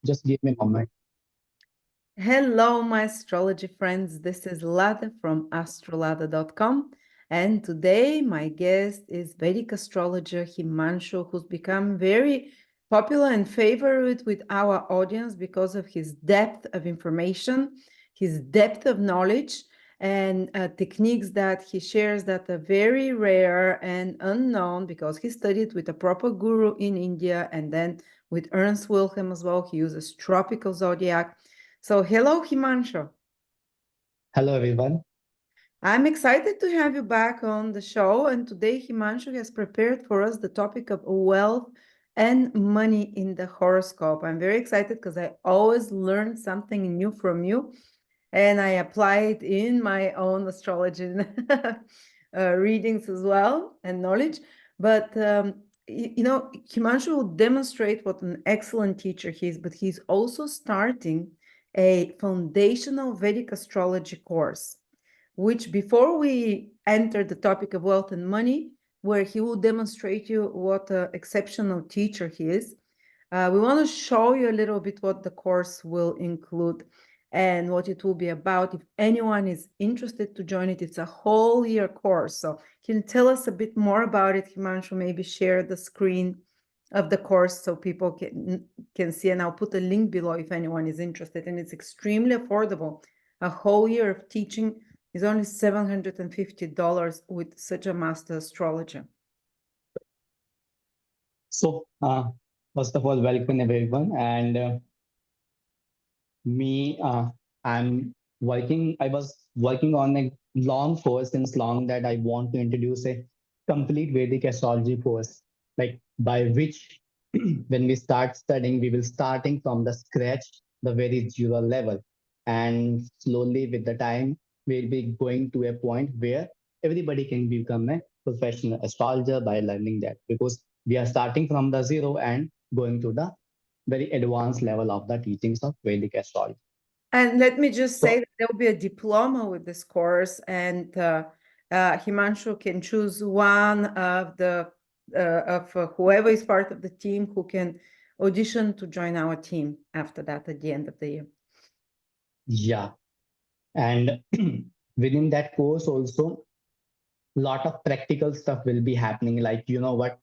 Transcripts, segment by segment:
Just give me a moment. Hello, my astrology friends. This is Lada from AstroLada.com. And today, my guest is Vedic astrologer Himanshu, who's become very popular and favorite with our audience because of his depth of information, his depth of knowledge, and techniques that he shares that are very rare and unknown because he studied with a proper guru in India and then with Ernst Wilhelm as well. He uses tropical zodiac. So, hello, Himanshu. Hello, everyone. I'm excited to have you back on the show. And today, Himanshu has prepared for us the topic of wealth and money in the horoscope. I'm very excited because I always learn something new from you, and I apply it in my own astrology readings as well and knowledge. But Himanshu will demonstrate what an excellent teacher he is, but he's also starting a foundational Vedic astrology course, which before we enter the topic of wealth and money, where he will demonstrate you what an exceptional teacher he is, we want to show you a little bit what the course will include and what it will be about. If anyone is interested to join it, it's a whole year course. So can you tell us a bit more about it, Himanshu? Maybe share the screen of the course so people can see, and I'll put a link below if anyone is interested. And it's extremely affordable. A whole year of teaching is only $750 with such a master astrologer. So, first of all, welcome everyone. And me, I'm I was working on a long course since long that I want to introduce a complete Vedic astrology course, like by which when we start studying, we will starting from the scratch, the very zero level. And slowly with the time, we'll be going to a point where everybody can become a professional astrologer by learning that because we are starting from the zero and going to the very advanced level of the teachings of Vedic astrology. And let me just say So, that there will be a diploma with this course, and Himanshu can choose one of the whoever is part of the team who can audition to join our team after that at the end of the year. yeah. And within that course also, lot of practical stuff will be happening. Like, you know what?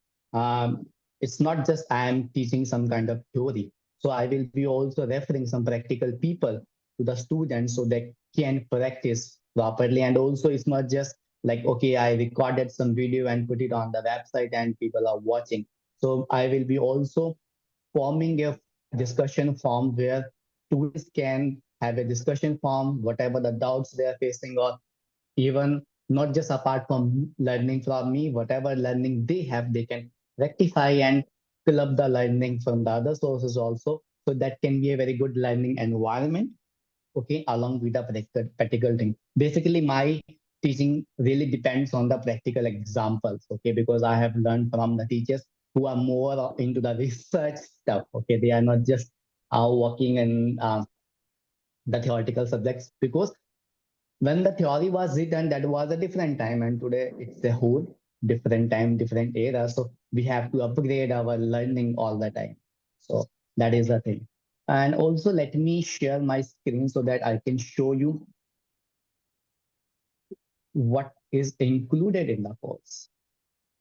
It's not just I am teaching some kind of theory. So I will be also referring some practical people to the students so they can practice properly. And also, it's not just like, okay, I recorded some video and put it on the website and people are watching. So I will be also forming a discussion forum where students can have a discussion forum, whatever the doubts they are facing, or even not just apart from learning from me, whatever learning they have, they can rectify and fill up the learning from the other sources also. So that can be a very good learning environment, okay, along with the practical thing. Basically, my teaching really depends on the practical examples, okay, because I have learned from the teachers who are more into the research stuff, okay. They are not just working in the theoretical subjects because when the theory was written, that was a different time, and today it's a whole different time, different era. So we have to upgrade our learning all the time. So that is the thing. And also, let me share my screen so that I can show you what is included in the course.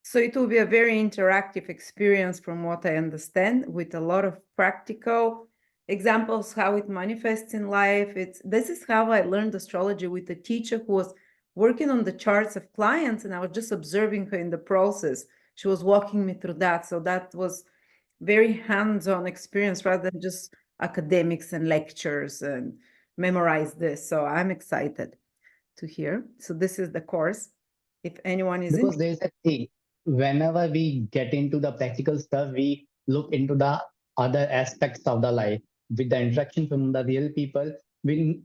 So it will be a very interactive experience from what I understand, with a lot of practical examples how it manifests in life. This is how I learned astrology, with a teacher who was working on the charts of clients, and I was just observing her in the process. She was walking me through that. So that was very hands-on experience rather than just academics and lectures and memorize this. So I'm excited to hear. So this is the course. If anyone is Because interested. there is a thing, whenever we get into the practical stuff, we look into the other aspects of the life. With the interaction from the real people, we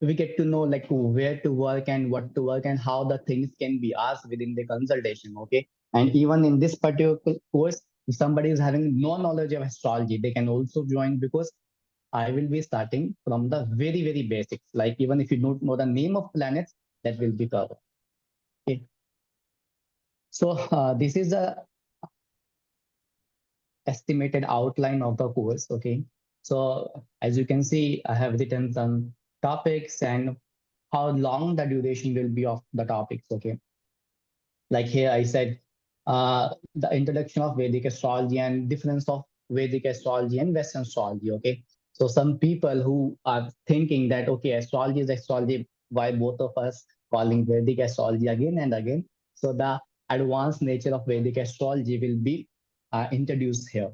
we get to know like where to work and what to work and how the things can be asked within the consultation, okay. And even in this particular course, if somebody is having no knowledge of astrology, they can also join because I will be starting from the very very basics. Like even if you don't know the name of planets, that will be covered, okay. So this is a estimated outline of the course, okay. So as you can see, I have written some topics and how long the duration will be of the topics. Okay, like here I said, the introduction of Vedic astrology and difference of Vedic astrology and Western astrology. Okay, so some people who are thinking that okay, astrology is astrology, why both of us calling Vedic astrology again and again? So the advanced nature of Vedic astrology will be introduced here.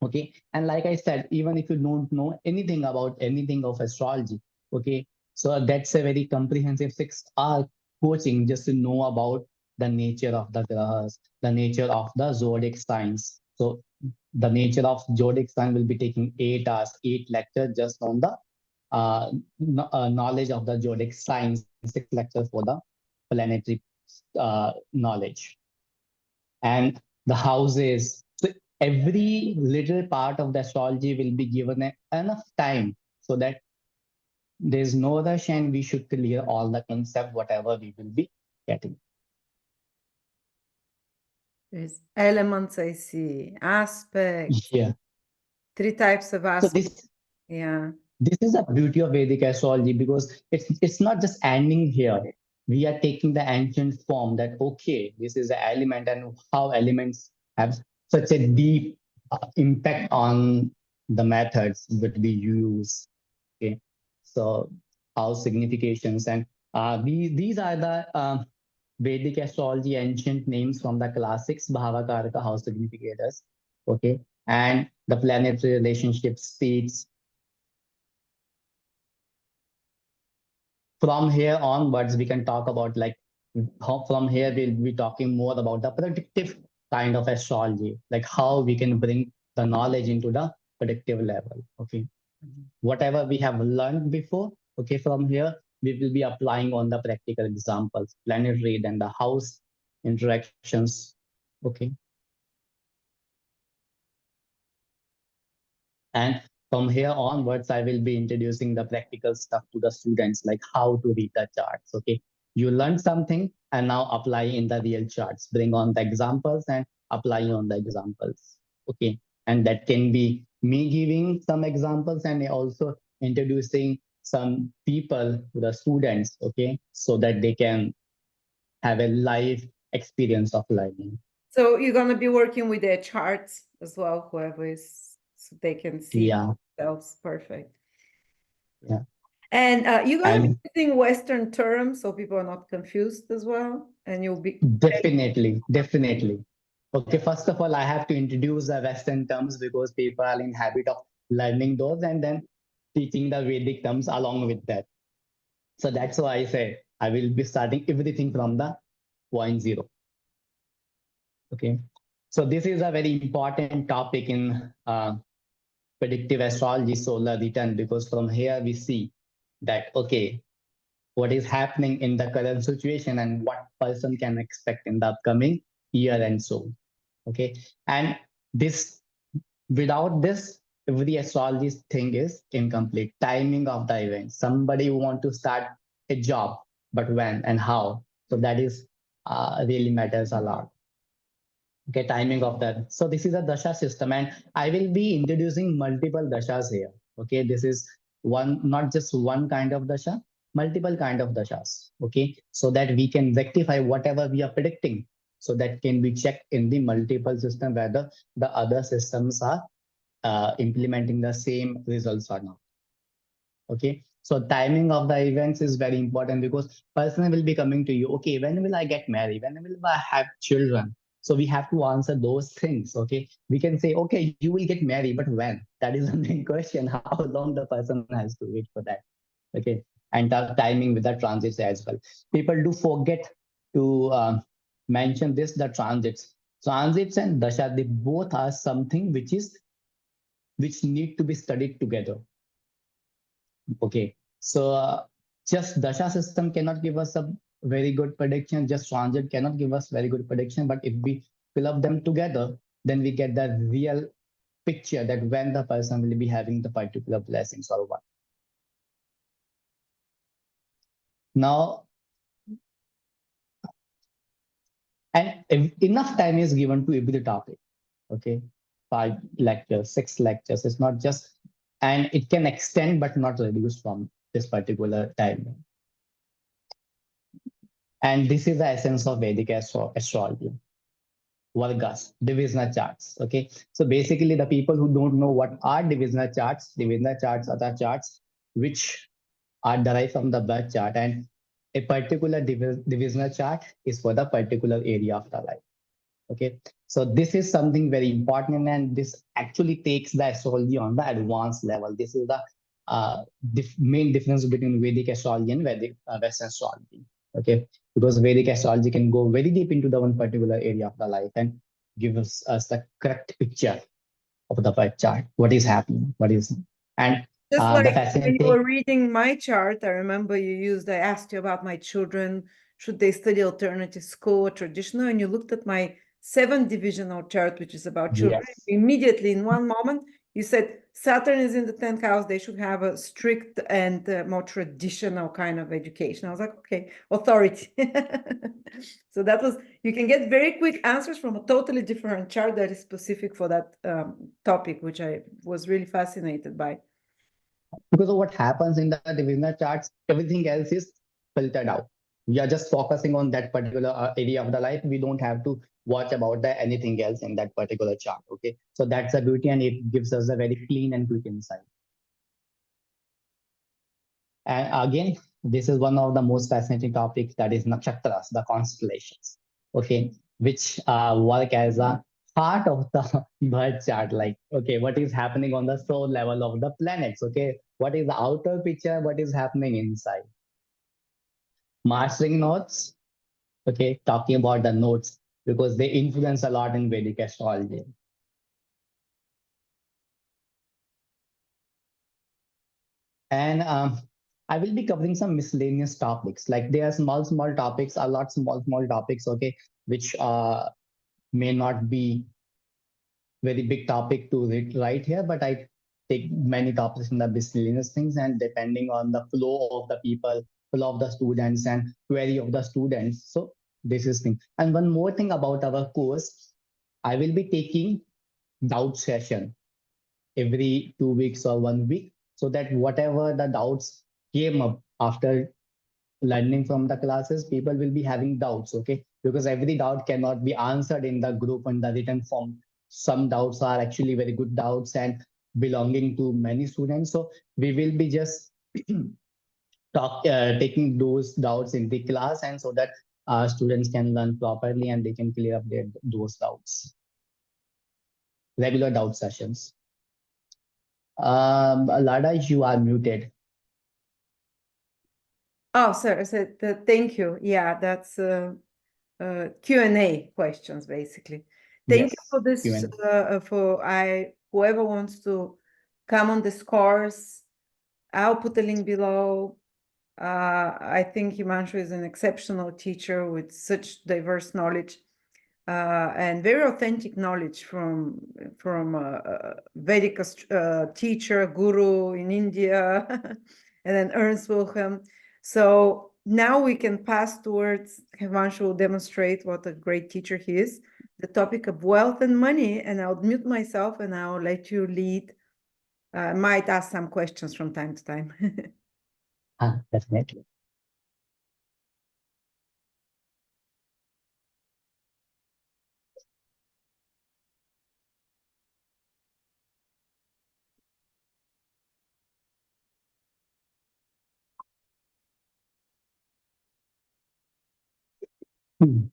Okay, and like I said, even if you don't know anything about anything of astrology, okay, so that's a very comprehensive 6 hour coaching just to know about the nature of the grahas, the nature of the zodiac signs. So the nature of zodiac sign will be taking 8 hours, 8 lectures just on the knowledge of the zodiac signs, 6 lectures for the planetary knowledge and the houses. So every little part of the astrology will be given enough time so that there's no rush and we should clear all the concept, whatever we will be getting. There's elements, I see, aspects, Yeah. 3 types of So aspects. this Yeah. this is the beauty of Vedic astrology because it's not just ending here. We are taking the ancient form that okay, this is the element and how elements have such a deep impact on the methods that we use. Okay, so how significations and these are the Vedic astrology ancient names from the classics Bhavakaraka house significators. Okay, and the planetary relationships, states. From here onwards, we can talk about like from here we'll be talking more about the predictive kind of astrology, like how we can bring the knowledge into the predictive level. Okay, Mhm. whatever we have learned before, okay, from here we will be applying on the practical examples, planetary and the house interactions. Okay, and from here onwards, I will be introducing the practical stuff to the students, like how to read the charts. Okay, you learn something and now apply in the real charts. Bring on the examples and apply on the examples. Okay, and that can be me giving some examples and also introducing some people to the students. Okay, so that they can have a live experience of learning. So you're gonna be working with their charts as well, whoever is, so they can see Yeah, themselves. Perfect. yeah, And you're gonna be and using Western terms so people are not confused as well. And you'll be definitely, definitely. Okay, first of all, I have to introduce the Western terms because people are in habit of learning those and then teaching the Vedic terms along with that. So that's why I say I will be starting everything from the point zero. Okay. So this is a very important topic in predictive astrology, solar return, because from here we see that okay, what is happening in the current situation and what person can expect in the upcoming year and so. Okay, and this without this every astrology thing is incomplete. Timing of the event, somebody want to start a job but when and how, so that is really matters a lot. Okay, timing of that. So this is a dasha system and I will be introducing multiple dashas here. Okay, this is one, not just one kind of dasha, multiple kind of dashas. Okay, so that we can rectify whatever we are predicting, so that can be checked in the multiple system whether the other systems are implementing the same results or not. Okay, so timing of the events is very important because person will be coming to you, okay, when will I get married, when will I have children? So we have to answer those things. Okay, we can say okay, you will get married, but when? That is the main question. How long the person has to wait for that? Okay, and the timing with the transits as well. People do forget to mention this, the transits and dasha, they both are something which need to be studied together. Okay, so just dasha system cannot give us a very good prediction. Just transit cannot give us very good prediction. But if we fill up them together, then we get the real picture that when the person will be having the particular blessings or what. Now, and if enough time is given to every topic. Okay, 5 lectures, 6 lectures. It's not just, and it can extend but not reduce from this particular time. And this is the essence of Vedic astrology. Vargas, divisional charts. Okay. So basically, the people who don't know what are divisional charts are the charts which are derived from the birth chart. And a particular divisional chart is for the particular area of the life. Okay. So this is something very important, and this actually takes the astrology on the advanced level. This is the main difference between Vedic astrology and Vedic Western astrology. Okay, because Vedic astrology can go very deep into the one particular area of the life and give us the correct picture of the birth chart, what is happening, what is, and Just the like when you fascinating, were reading my chart, I remember I asked you about my children, should they study alternative school or traditional? And you looked at my 7 divisional chart, which is about children. yes. Immediately, in one moment, you said Saturn is in the 10th house. They should have a strict and more traditional kind of education. I was like, okay, authority. So that was, you can get very quick answers from a totally different chart that is specific for that topic, which I was really fascinated by. Because of what happens in the divisional charts, everything else is filtered out. We are just focusing on that particular area of the life. We don't have to watch about the anything else in that particular chart. Okay, so that's the beauty, and it gives us a very clean and quick insight. And again, this is one of the most fascinating topics, that is nakshatras, the constellations. Okay, which work as a part of the birth chart. Like, okay, what is happening on the soul level of the planets? Okay, what is the outer picture? What is happening inside? Mastering notes. Okay, talking about the notes because they influence a lot in Vedic astrology. And I will be covering some miscellaneous topics. Like there are small topics, a lot small topics, okay, which may not be very big topic to read right here, but I take many topics in the miscellaneous things, and depending on the flow of the people, flow of the students, and query of the students. So this is thing. And one more thing about our course, I will be taking doubt session every 2 weeks or 1 week, so that whatever the doubts came up after learning from the classes, people will be having doubts, okay, because every doubt cannot be answered in the group in the written form. Some doubts are actually very good doubts and belonging to many students, so we will be just taking those doubts in the class, and so that students can learn properly and they can clear up those doubts. Regular doubt sessions. Lada, you are muted. Oh, sorry, I said thank you. Yeah, that's Q&A questions, basically. Thank you Yes, for this, Q&A. whoever wants to come on this course, I'll put the link below. I think Himanshu is an exceptional teacher with such diverse knowledge and very authentic knowledge from Vedic teacher, guru in India, and then Ernst Wilhelm. So now we can pass towards Himanshu will demonstrate what a great teacher he is, the topic of wealth and money, and I'll mute myself and I'll let you lead. I might ask some questions from time to time. Definitely. Hmm.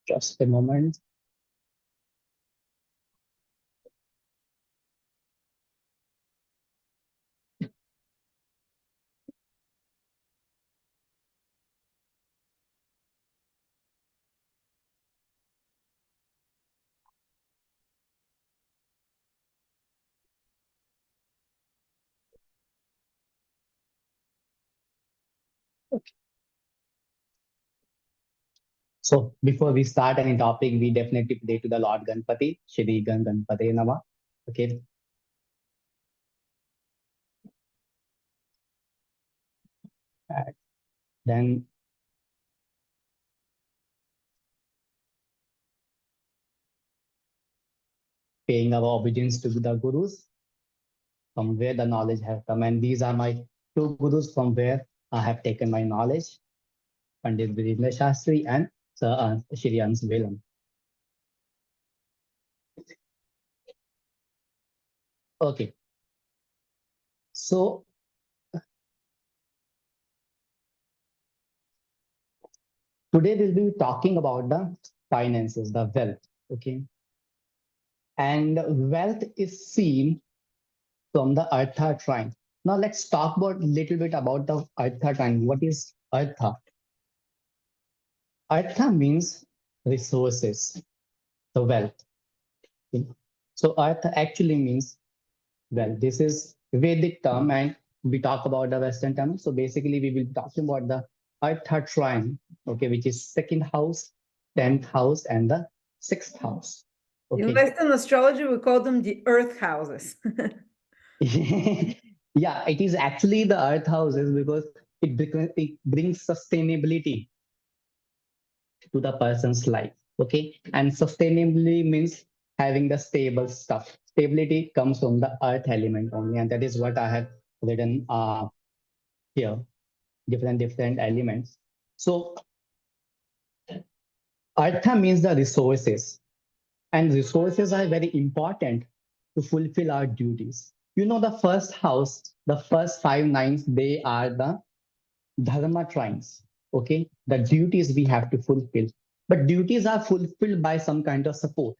Just a moment. So before we start any topic, we definitely pray to the Lord Ganpati, Shri Ganpati Nama. Okay. Then paying our obedience to the gurus from where the knowledge have come. And these are my two gurus from where I have taken my knowledge, Pandit Virendra Shastri and Sir Shri Ans Velam. Okay, so today we'll be talking about the finances, the wealth. Okay, and wealth is seen from the Artha trine. Now let's talk about little bit about the Artha trine. What is Artha? Artha means resources, the wealth. Okay? So Artha actually means wealth. This is Vedic term, and we talk about the Western term. So basically, we will be talking about the Artha trine, okay, which is second house, 10th house, and the sixth house. In Okay. Western astrology, we call them the earth houses. Yeah, it is actually the earth houses because it brings sustainability to the person's life. Okay, and sustainability means having the stable stuff. Stability comes from the earth element only, and that is what I have written here. Different elements. So Artha means the resources, and resources are very important to fulfill our duties. You know, the first house, the first five nines, they are the dharma trines. Okay, the duties we have to fulfill, but duties are fulfilled by some kind of support.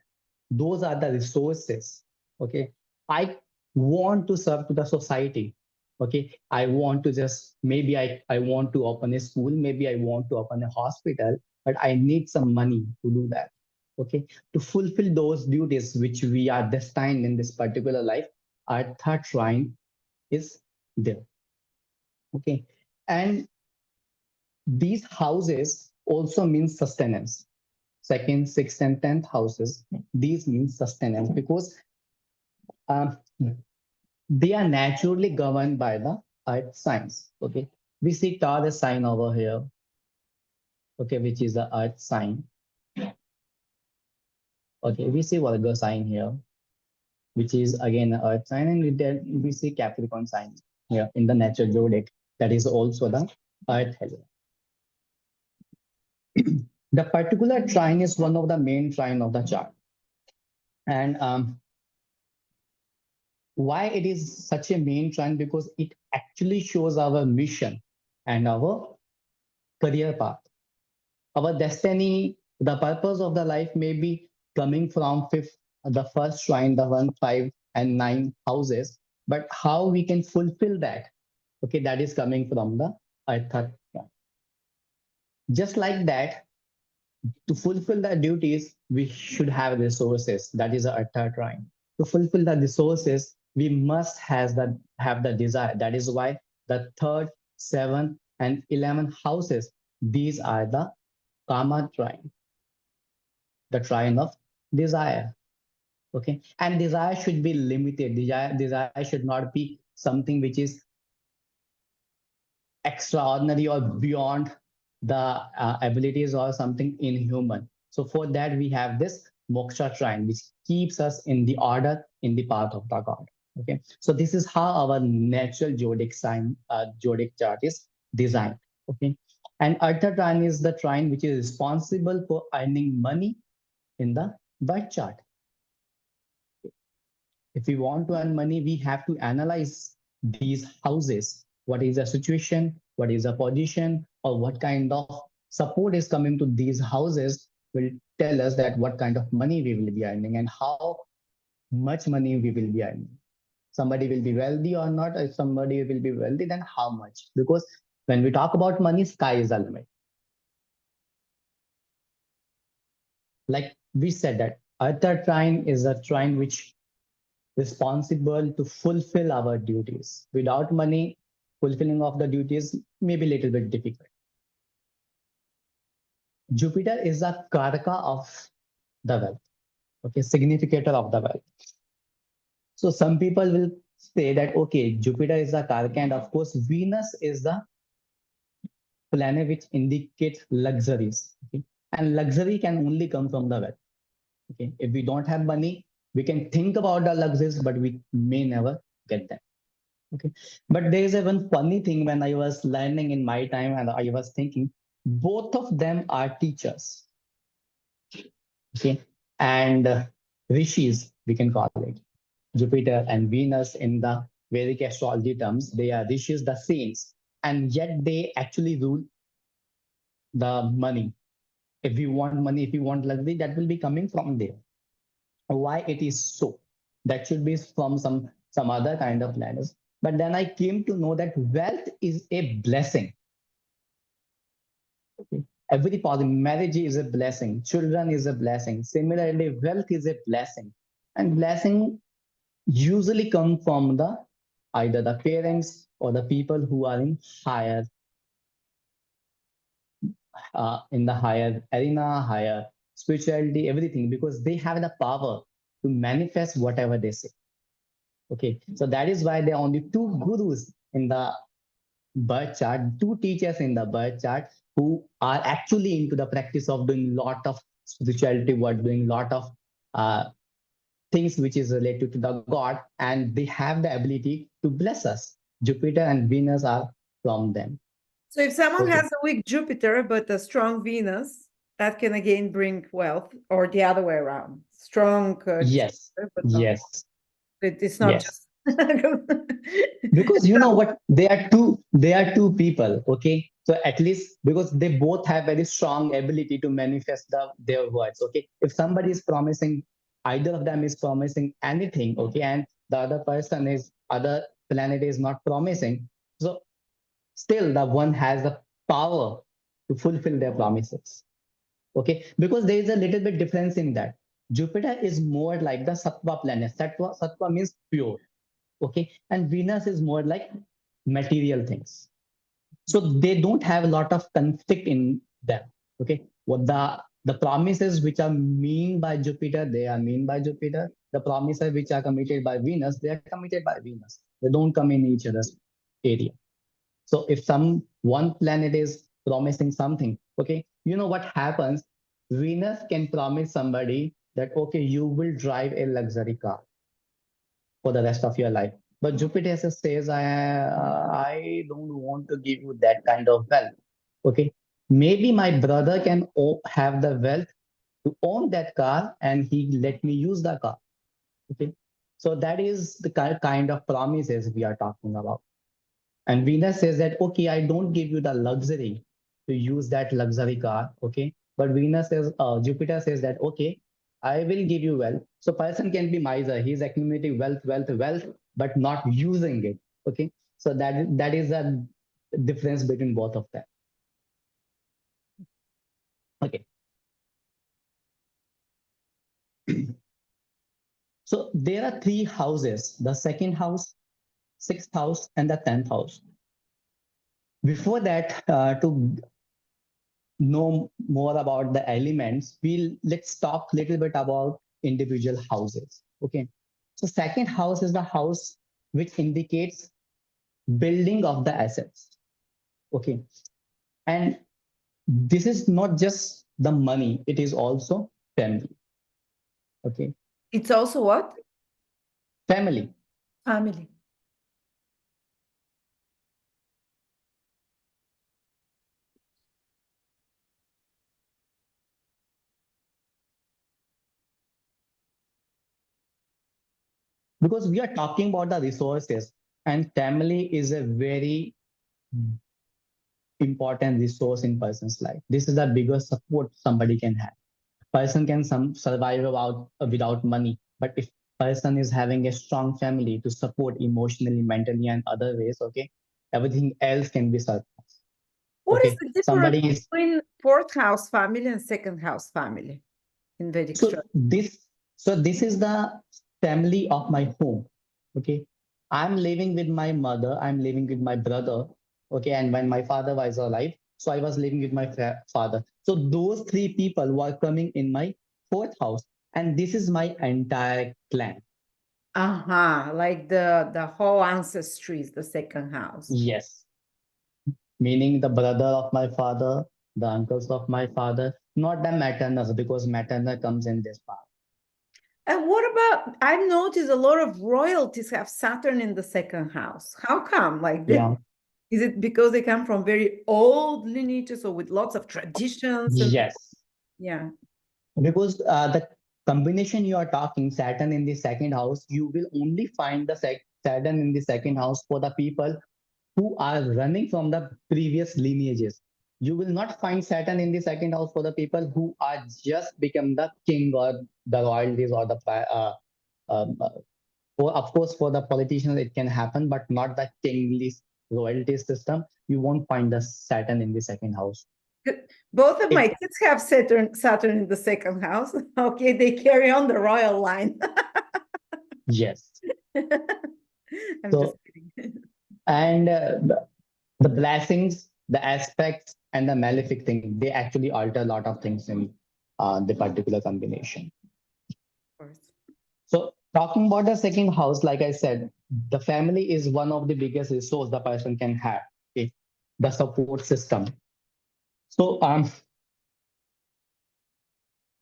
Those are the resources. Okay, I want to serve to the society. Okay, I want to just maybe I want to open a school, maybe I want to open a hospital, but I need some money to do that. Okay, to fulfill those duties which we are destined in this particular life, our third shrine is there. Okay, and these houses also mean sustenance. Second, sixth, and 10th houses, these mean sustenance because um, they are naturally governed by the earth signs. Okay, we see Taurus sign over here, okay, which is the earth sign. Okay, we see Virgo sign here, which is again the earth sign, and we see Capricorn sign here in the natural zodiac. That is also the earth element. The particular trine is one of the main trine of the chart, and why it is such a main trend? Because it actually shows our mission and our career path, our destiny. The purpose of the life may be coming from fifth, the first shrine, the 1, 5, and 9 houses, but how we can fulfill that? Okay, that is coming from the earth. Just like that, to fulfill the duties, we should have resources. That is a third line. To fulfill the resources, we must have the desire. That is why the third, seventh, and 11th houses, these are the karma trine, the trine of desire. Okay. And desire should be limited. Desire should not be something which is extraordinary or beyond the abilities or something inhuman. So for that, we have this moksha shrine, which keeps us in the order, in the path of the god. Okay, so this is how our natural zodiac chart is designed. Okay, and Artha trine is the trine which is responsible for earning money in the birth chart. If we want to earn money, we have to analyze these houses. What is the situation? What is the position? Or what kind of support is coming to these houses will tell us that what kind of money we will be earning and how much money we will be earning. Somebody will be wealthy or not. If somebody will be wealthy, then how much? Because when we talk about money, sky is the limit. Like we said that Artha trine is a trine which responsible to fulfill our duties. Without money, fulfilling of the duties may be a little bit difficult. Jupiter is a karaka of the wealth, okay, significator of the wealth. So some people will say that, okay, Jupiter is the karaka, and of course, Venus is the planet which indicates luxuries. Okay? And luxury can only come from the wealth. Okay, if we don't have money, we can think about the luxuries, but we may never get them. Okay, but there is a one funny thing when I was learning in my time, and I was thinking both of them are teachers. Okay, and rishis we can call it. Jupiter and Venus in the Vedic astrology terms, they are rishis, the saints, and yet they actually rule the money. If we want money, if we want luxury, that will be coming from there. Why it is so? That should be from some other kind of planets. But then I came to know that wealth is a blessing. Okay? Every positive marriage is a blessing, children is a blessing. Similarly, wealth is a blessing, and blessing usually come from the either the parents or the people who are in the higher arena, higher spirituality, everything, because they have the power to manifest whatever they say. Okay, so that is why there are only two gurus in the birth chart, two teachers in the birth chart who are actually into the practice of doing lot of spirituality work, doing lot of uh, things which is related to the God, and they have the ability to bless us. Jupiter and Venus are from them. So if someone Okay. has a weak Jupiter but a strong Venus, that can again bring wealth, or the other way around. Strong Yes. Jupiter, but not. Yes. It's not Yes. just. Because you know what, they are two people. Okay, so at least because they both have very strong ability to manifest their words. Okay, if somebody is promising, either of them is promising anything, okay, and the other planet is not promising, so still the one has the power to fulfill their promises. Okay, because there is a little bit difference in that. Jupiter is more like the sattva planet. Sattva means pure. Okay, and Venus is more like material things, so they don't have a lot of conflict in them. Okay, what the promises which are mean by Jupiter, they are mean by Jupiter. The promises which are committed by Venus, they are committed by Venus. They don't come in each other's area. So if some one planet is promising something, okay, you know what happens, Venus can promise somebody that okay, you will drive a luxury car for the rest of your life. But Jupiter says, I don't want to give you that kind of wealth. Okay. Maybe my brother can have the wealth to own that car and he let me use the car. Okay. So that is the kind of promises we are talking about. And Venus says that, okay, I don't give you the luxury to use that luxury car. Okay. But Jupiter says that, okay, I will give you wealth. So person can be miser. He's accumulating wealth, but not using it. Okay. So that is a difference between both of them. Okay. So there are three houses, the second house, sixth house, and the 10th house. Before that, to know more about the elements, let's talk a little bit about individual houses. Okay. So second house is the house which indicates building of the assets. Okay. And this is not just the money, it is also family. Okay. It's also what? Family. Family. Because we are talking about the resources, and family is a very important resource in person's life. This is the biggest support somebody can have. Person can survive without money, but if person is having a strong family to support emotionally, mentally, and other ways, okay, everything else can be surpassed. What is Okay, the difference somebody is between fourth house family and second house family in Vedic so astrology? this is the family of my home. Okay, I'm living with my mother, I'm living with my brother. Okay, and when my father was alive, so I was living with my father. So those three people were coming in my fourth house, and this is my entire clan. Uh-huh. Like the whole ancestry is the second house. Yes, meaning the brother of my father, the uncles of my father, not the maternal, because maternal comes in this part. And what about, I've noticed a lot of royalties have Saturn in the second house. How come? Like, Yeah. is it because they come from very old lineages or with lots of traditions? And Yes. yeah, Because the combination you are talking, Saturn in the second house, you will only find the Saturn in the second house for the people who are running from the previous lineages. You will not find Saturn in the second house for the people who are just become the king or the royalties or the um, uh, of course for the politicians it can happen, but not the kingly royalty system. You won't find the Saturn in the second house. both of my It kids have Saturn in the second house. Okay, they carry on the royal line. yes. I'm just So kidding. and the blessings, the aspects, and the malefic thing, they actually alter a lot of things in the particular combination. Of course. So talking about the second house, like I said, the family is one of the biggest resource the person can have. Okay? The support system. So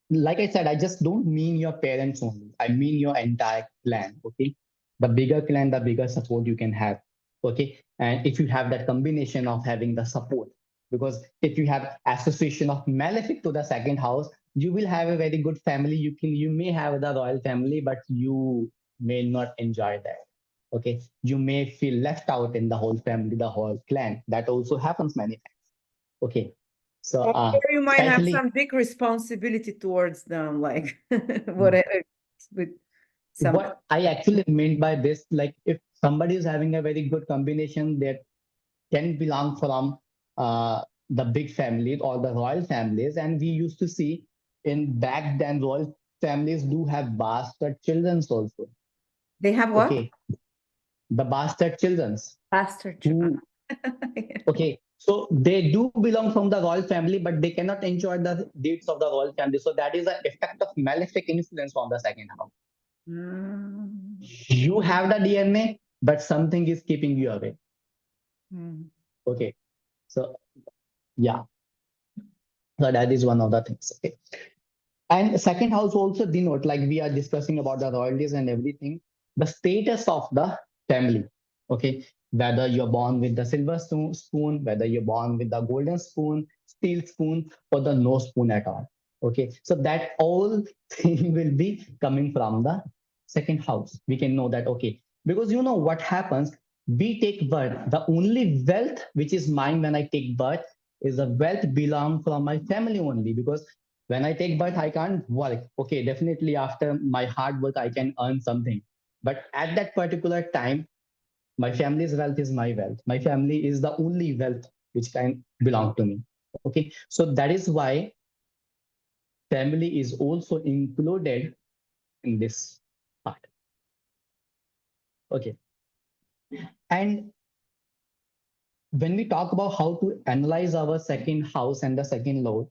like I said, I just don't mean your parents only. I mean your entire clan. Okay. The bigger clan, the bigger support you can have. Okay. And if you have that combination of having the support, because if you have association of malefic to the second house, you will have a very good family. You may have the royal family, but you may not enjoy that. Okay. You may feel left out in the whole family, the whole clan. That also happens many times. Okay. So Or you might have especially some big responsibility towards them, like whatever with some. what I actually meant by this, like if somebody is having a very good combination that can belong from the big families or the royal families, and we used to see in back then royal families do have bastard children also. They have what? Okay, the bastard childrens Pastor. who okay, so they do belong from the royal family, but they cannot enjoy the deeds of the royal family. So that is the effect of malefic influence on the second house. Mm. You have the DNA, but something is keeping you away. Mm. Okay. So yeah, so that is one of the things. Okay. And second house also denote, like we are discussing about the royalties and everything, the status of the family. Okay. Whether you're born with the silver spoon, whether you're born with the golden spoon, steel spoon, or the no spoon at all. Okay. So that all thing will be coming from the second house. We can know that, okay, because you know what happens, we take birth. The only wealth which is mine when I take birth is the wealth belong from my family only, because when I take birth, I can't work. Okay, definitely after my hard work, I can earn something. But at that particular time, my family's wealth is my wealth. My family is the only wealth which can belong to me. Okay, so that is why family is also included in this part. Okay, and when we talk about how to analyze our second house and the second lord,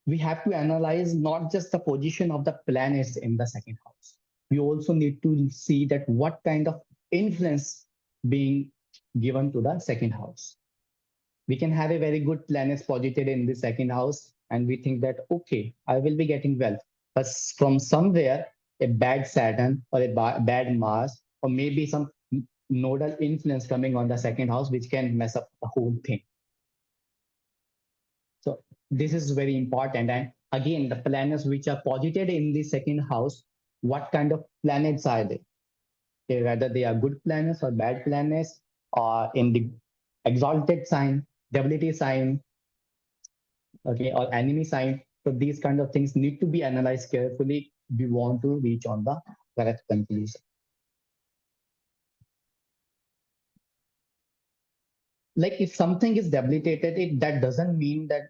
we have to analyze not just the position of the planets in the second house. We also need to see that what kind of influence being given to the second house. We can have a very good planets posited in the second house, and we think that, okay, I will be getting wealth. But from somewhere, a bad Saturn or a bad Mars, or maybe some nodal influence coming on the second house, which can mess up the whole thing. So this is very important. And again, the planets which are posited in the second house, what kind of planets are they? Okay, whether they are good planets or bad planets, or in the exalted sign, debility sign, okay, or enemy sign. So these kind of things need to be analyzed carefully. We want to reach on the correct conclusion. Like if something is debilitated, it that doesn't mean that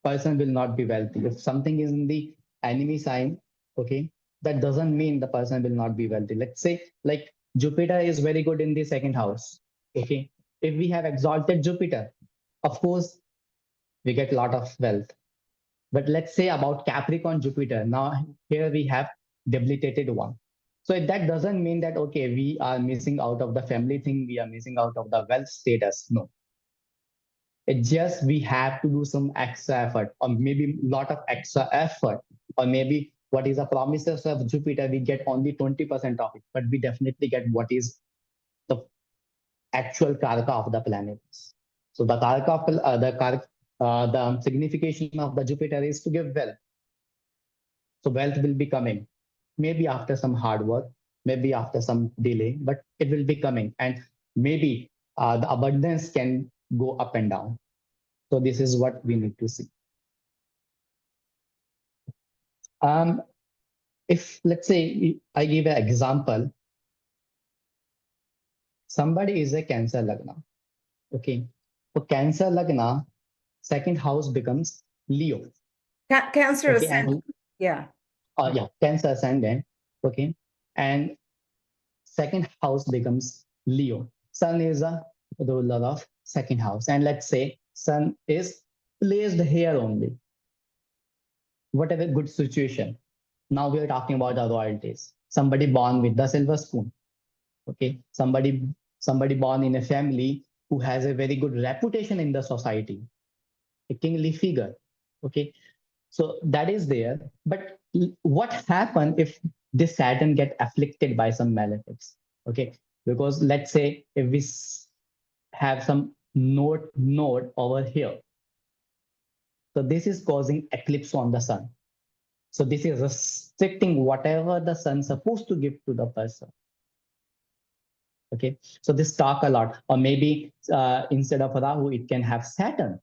person will not be wealthy. If something is in the enemy sign, okay, that doesn't mean the person will not be wealthy. Let's say like Jupiter is very good in the second house. Okay. If we have exalted Jupiter, of course, we get a lot of wealth. But let's say about Capricorn Jupiter. Now here we have debilitated one. So that doesn't mean that okay, we are missing out of the family thing, we are missing out of the wealth status. No. It's just we have to do some extra effort, or maybe lot of extra effort, or maybe what is the promises of Jupiter, we get only 20% of it, but we definitely get what is the actual karaka of the planets. So the karaka of the signification of the Jupiter is to give wealth. So wealth will be coming, maybe after some hard work, maybe after some delay, but it will be coming, and maybe the abundance can go up and down. So this is what we need to see. Um, if let's say I give an example, somebody is a Cancer Lagna. Okay, for Cancer Lagna, second house becomes Leo. Cancer Okay, ascendant. and Yeah. yeah, Cancer ascendant. Okay, and second house becomes Leo. Sun is a ruler of second house, and let's say Sun is placed here only. Whatever good situation. Now we are talking about the royalties. Somebody born with the silver spoon. Okay, somebody born in a family who has a very good reputation in the society, a kingly figure. Okay, so that is there. But what happen if this Saturn get afflicted by some malefics? Okay, because let's say if we have some node over here, so this is causing eclipse on the sun. So this is restricting whatever the sun supposed to give to the person. Okay, so this talk a lot, or maybe instead of Rahu, it can have Saturn.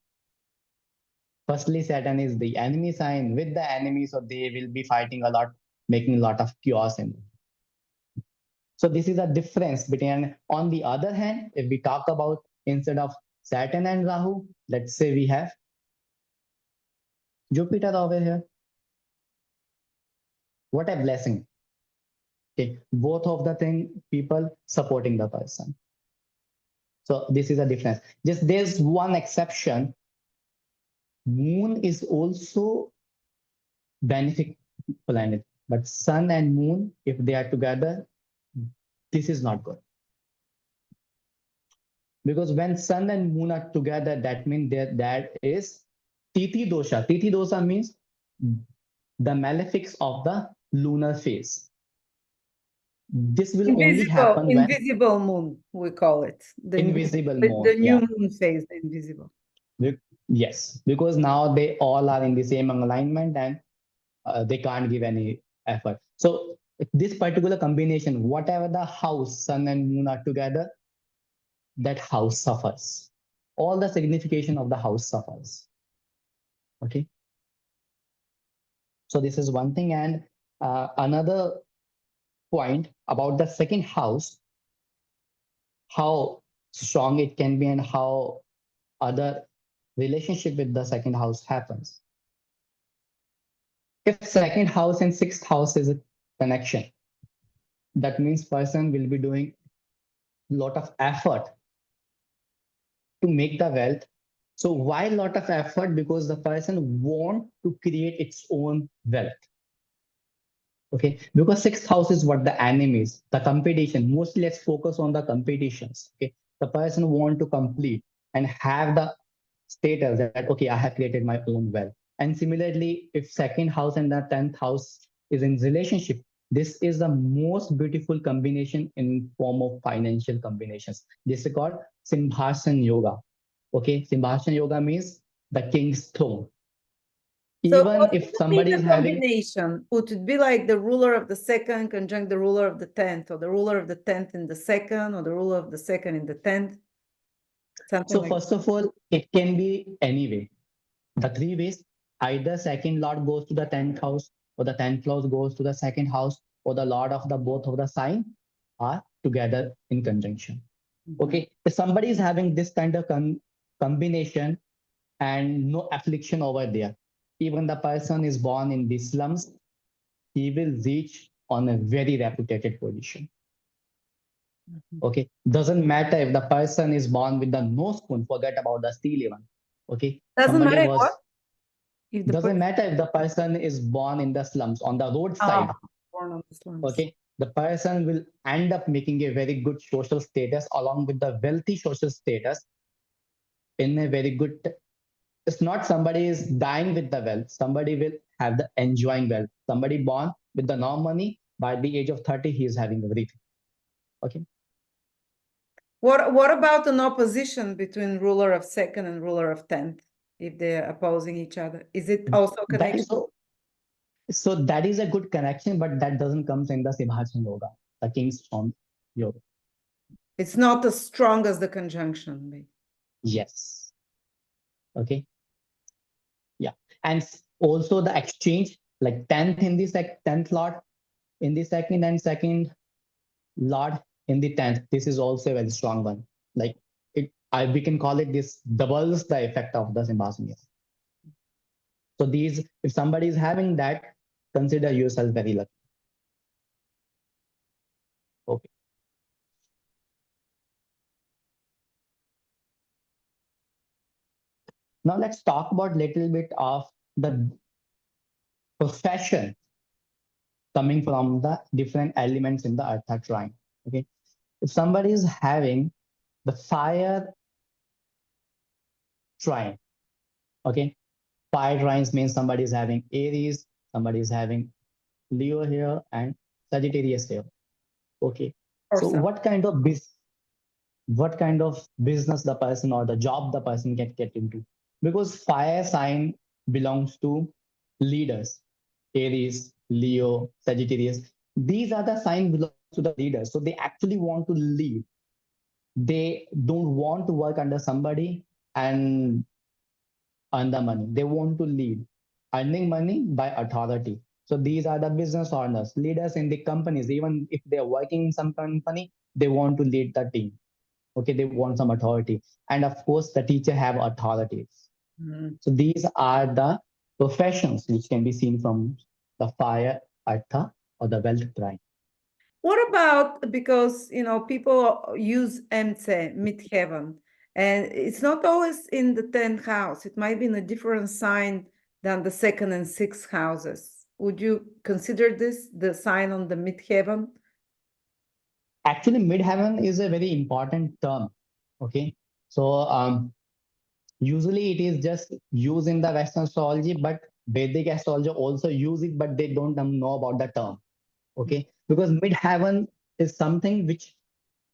Firstly, Saturn is the enemy sign with the enemy, so they will be fighting a lot, making a lot of chaos in it. So this is a difference between. On the other hand, if we talk about instead of Saturn and Rahu, let's say we have Jupiter over here. What a blessing. Okay, both of the thing people supporting the person. So this is a difference. Just there's one exception. Moon is also benefic planet, but Sun and Moon, if they are together, this is not good. Because when Sun and Moon are together, that means that is Tithi dosha. Tithi dosha means the malefics of the lunar phase. This will only Invisible, happen when invisible moon, we call it. invisible The moon. new Yeah. moon phase, the invisible. Yes, because now they all are in the same alignment, and they can't give any effort. So this particular combination, whatever the house, sun and moon are together, that house suffers. All the signification of the house suffers. Okay. So this is one thing. And another point about the second house, how strong it can be and how other relationship with the second house happens. If second house and sixth house is a connection, that means person will be doing a lot of effort to make the wealth. So why lot of effort? Because the person want to create its own wealth. Okay, because sixth house is what the enemies, the competition. Mostly let's focus on the competitions. Okay, the person want to complete and have the status that okay, I have created my own wealth. And similarly, if second house and the 10th house is in relationship, this is the most beautiful combination in form of financial combinations. This is called Simbhasan Yoga. Okay, Simbhasan Yoga means the king's throne. So Even what if would be somebody the is having, combination? Would it be like the ruler of the second conjunct the ruler of the 10th, or the ruler of the 10th in the second, or the ruler of the second in the 10th? Something so like first of all, it can be any way. The three ways, either second lord goes to the 10th house, or the 10th house goes to the second house, or the lord of the both of the sign are together in conjunction. that. Okay, if somebody is having this kind of combination and no affliction over there, even the person is born in the slums, he will reach on a very reputed position. Mhm. Okay, doesn't matter if the person is born with the no spoon, forget about the steel even. Okay, Doesn't somebody matter what was, if the doesn't person matter if the person is born in the slums on the ah roadside. born on the slums. Okay, the person will end up making a very good social status along with the wealthy social status in a very good. It's not somebody is dying with the wealth. Somebody will have the enjoying wealth. Somebody born with the no money, by the age of 30, he is having everything. Okay. What about an opposition between ruler of second and ruler of 10th, if they're opposing each other? Is it also a That connection? is so that is a good connection, but that doesn't come in the Sibhashan Yoga, the King's Strong Yoga. It's not as strong as the conjunction, maybe. Yes. Okay. Yeah. And also the exchange, like 10th in the 10th Lord in the second and second Lord in the 10th. This is also a very strong one. Like we can call it this doubles the effect of the Simbhasana. So these, if somebody is having that, consider yourself very lucky. Okay. Now let's talk about little bit of the profession coming from the different elements in the Artha trine. Okay. If somebody is having the fire trine, okay, fire trines means somebody is having Aries, somebody is having Leo here, and Sagittarius here. Okay. Or So so. what kind of business the person or the job the person can get into? Because fire sign belongs to leaders, Aries, Leo, Sagittarius. These are the sign belongs to the leaders. So they actually want to lead. They don't want to work under somebody and earn the money. They want to lead, earning money by authority. So these are the business owners, leaders in the companies. Even if they're working in some company, they want to lead the team. Okay, they want some authority. And of course, the teacher have authorities. Mm. So these are the professions which can be seen from the fire, artha, or the wealth trine. What about, because people use MC, midheaven, and it's not always in the 10th house. It might be in a different sign than the second and sixth houses. Would you consider this the sign on the midheaven? Actually, midheaven is a very important term. Okay, so usually it is just used in the Western astrology, but Vedic astrology also use it, but they don't know about the term. Okay, because midheaven is something which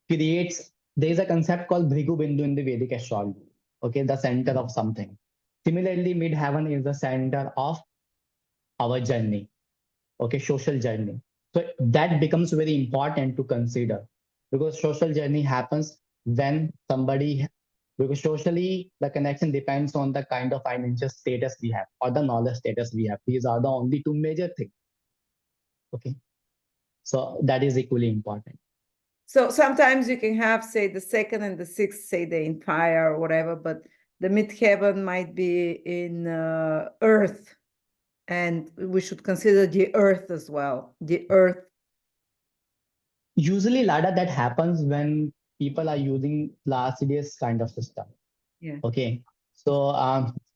creates, there is a concept called Bhrigu Bindu in the Vedic astrology. Okay, the center of something. Similarly, midheaven is the center of our journey. Okay, social journey. So that becomes very important to consider, because social journey happens when somebody, because socially the connection depends on the kind of financial status we have or the knowledge status we have. These are the only two major things. Okay, so that is equally important. So sometimes you can have, say, the second and the sixth, say they in fire or whatever, but the midheaven might be in earth, and we should consider the earth as well. The earth. Usually, Lada, that happens when people are using Placidius kind of system. Yeah. Okay. So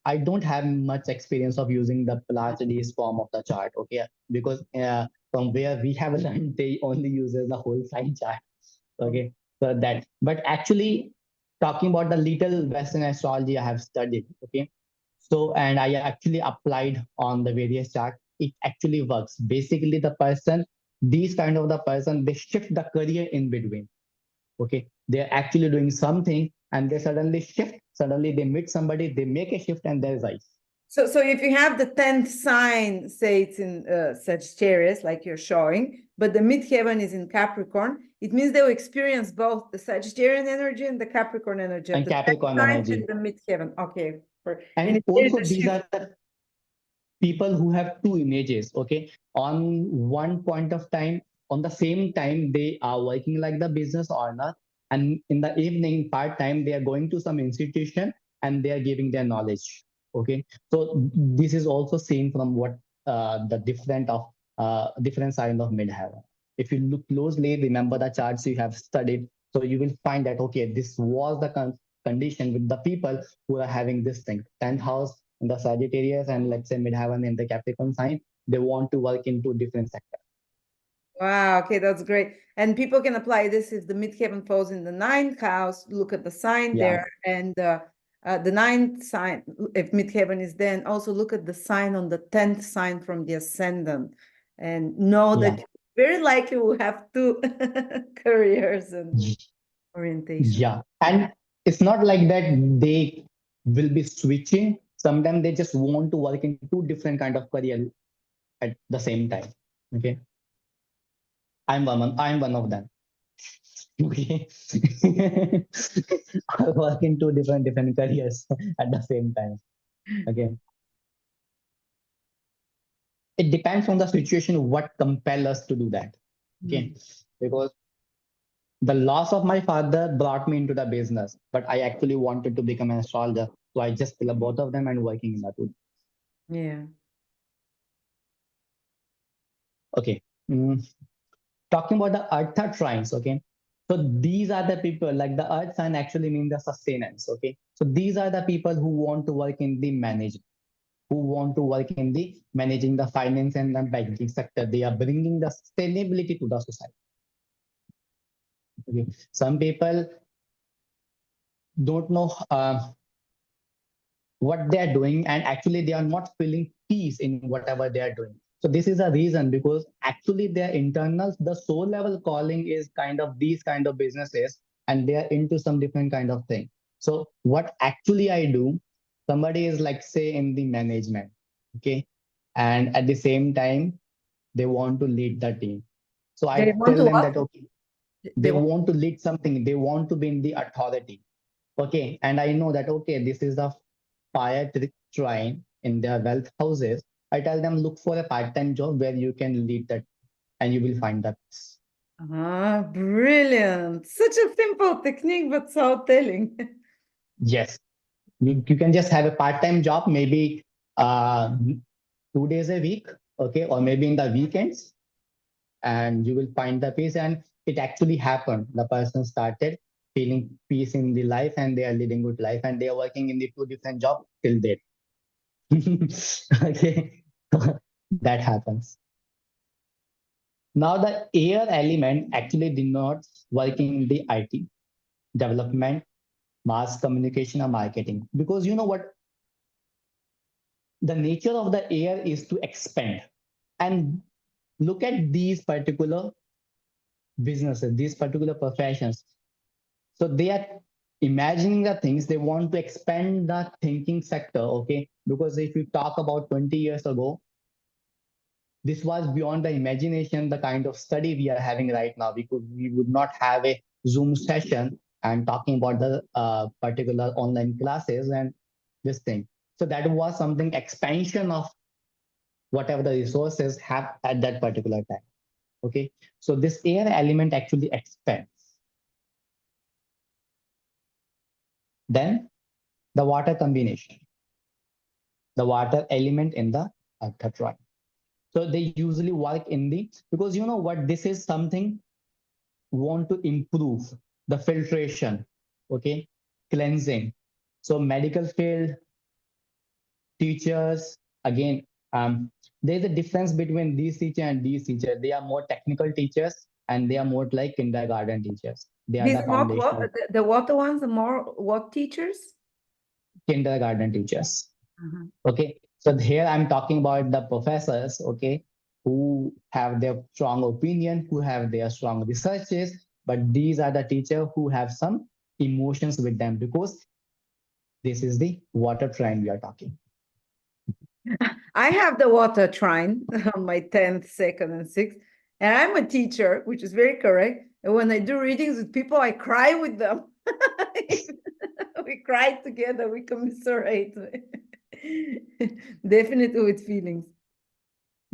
I don't have much experience of using the Placidius form of the chart. Okay. Because from where we have learned, they only uses the whole sign chart. Okay. So that, but actually, talking about the little Western astrology I have studied. Okay. So, and I actually applied on the various chart. It actually works. Basically, the person, these kind of the person, they shift the career in between. Okay, they're actually doing something and they suddenly shift. Suddenly they meet somebody, they make a shift, and there's ice. So if you have the 10th sign, say it's in Sagittarius, like you're showing, but the midheaven is in Capricorn, it means they will experience both the Sagittarian energy and the Capricorn energy at And the 10th Capricorn sign and energy. the midheaven. Okay. And And there is also a these shift. are the people who have two images. Okay, on one point of time, on the same time, they are working like the business owner, and in the evening part time, they are going to some institution and they are giving their knowledge. Okay, so this is also seen from what the different side of midheaven. If you look closely, remember the charts you have studied, so you will find that okay, this was the condition with the people who are having this thing. 10th house in the Sagittarius and let's say midheaven in the Capricorn sign, they want to work into different sectors. Wow, okay, that's great. And people can apply this if the midheaven falls in the 9th house, look at the sign Yeah. there, and the ninth sign, if midheaven is there, and also look at the sign on the 10th sign from the ascendant, and know Yeah. that very likely will have two careers and Y- orientation. Yeah. And it's not like that they will be switching. Sometimes they just want to work in two different kind of career at the same time. Okay. I'm one of them. Okay. I work in two different careers at the same time. Okay. It depends on the situation what compel us to do that. Okay. Mm. Because the loss of my father brought me into the business, but I actually wanted to become an astrologer. So I just fill up both of them and working in that wood. Yeah. Okay. Mm, talking about the Eartha trines, okay. So these are the people, like the Earth sign actually means the sustenance, okay. So these are the people who want to work in the management, who want to work in the managing the finance and the banking sector. They are bringing the sustainability to the society. Okay. Some people don't know what they are doing, and actually they are not feeling peace in whatever they are doing. So this is a reason, because actually their internals, the soul level calling is kind of these kind of businesses, and they are into some different kind of thing. So what actually I do, somebody is like say in the management, okay, and at the same time they want to lead the team. So They I want tell to them what? that okay, They they want. want to lead something, they want to be in the authority. Okay, and I know that okay, this is the fire trine in their wealth houses. I tell them look for a part-time job where you can lead that, and you will find that. Ah, brilliant. Such a simple technique, but so telling. Yes, you can just have a part-time job, maybe 2 days a week, okay, or maybe in the weekends, and you will find the peace. And it actually happened. The person started feeling peace in the life, and they are leading good life, and they are working in the two different jobs till date. Okay, that happens. Now, the air element actually denotes working in the IT, development, mass communication, or marketing. Because you know what? The nature of the air is to expand. And look at these particular businesses, these particular professions. So they are imagining the things, they want to expand the thinking sector, okay? Because if you talk about 20 years ago, this was beyond the imagination, the kind of study we are having right now. We would not have a Zoom session and talking about the particular online classes and this thing. So that was something expansion of whatever the resources have at that particular time. Okay, so this air element actually expands. Then the water combination, the water element in the tetrad. So they usually work in the, because you know what, this is something want to improve the filtration, okay, cleansing. So medical field, teachers, again, there's a difference between these teacher and these teacher. They are more technical teachers, and they are more like kindergarten teachers. They are These the are not what foundational the water ones, the more what teachers? kindergarten teachers. Mhm. Okay, so here I'm talking about the professors, okay, who have their strong opinion, who have their strong researches, but these are the teacher who have some emotions with them, because this is the water trend we are talking. I have the water trine on my 10th, second, and sixth. And I'm a teacher, which is very correct. And when I do readings with people, I cry with them. We cry together, we commiserate. Definitely with feelings.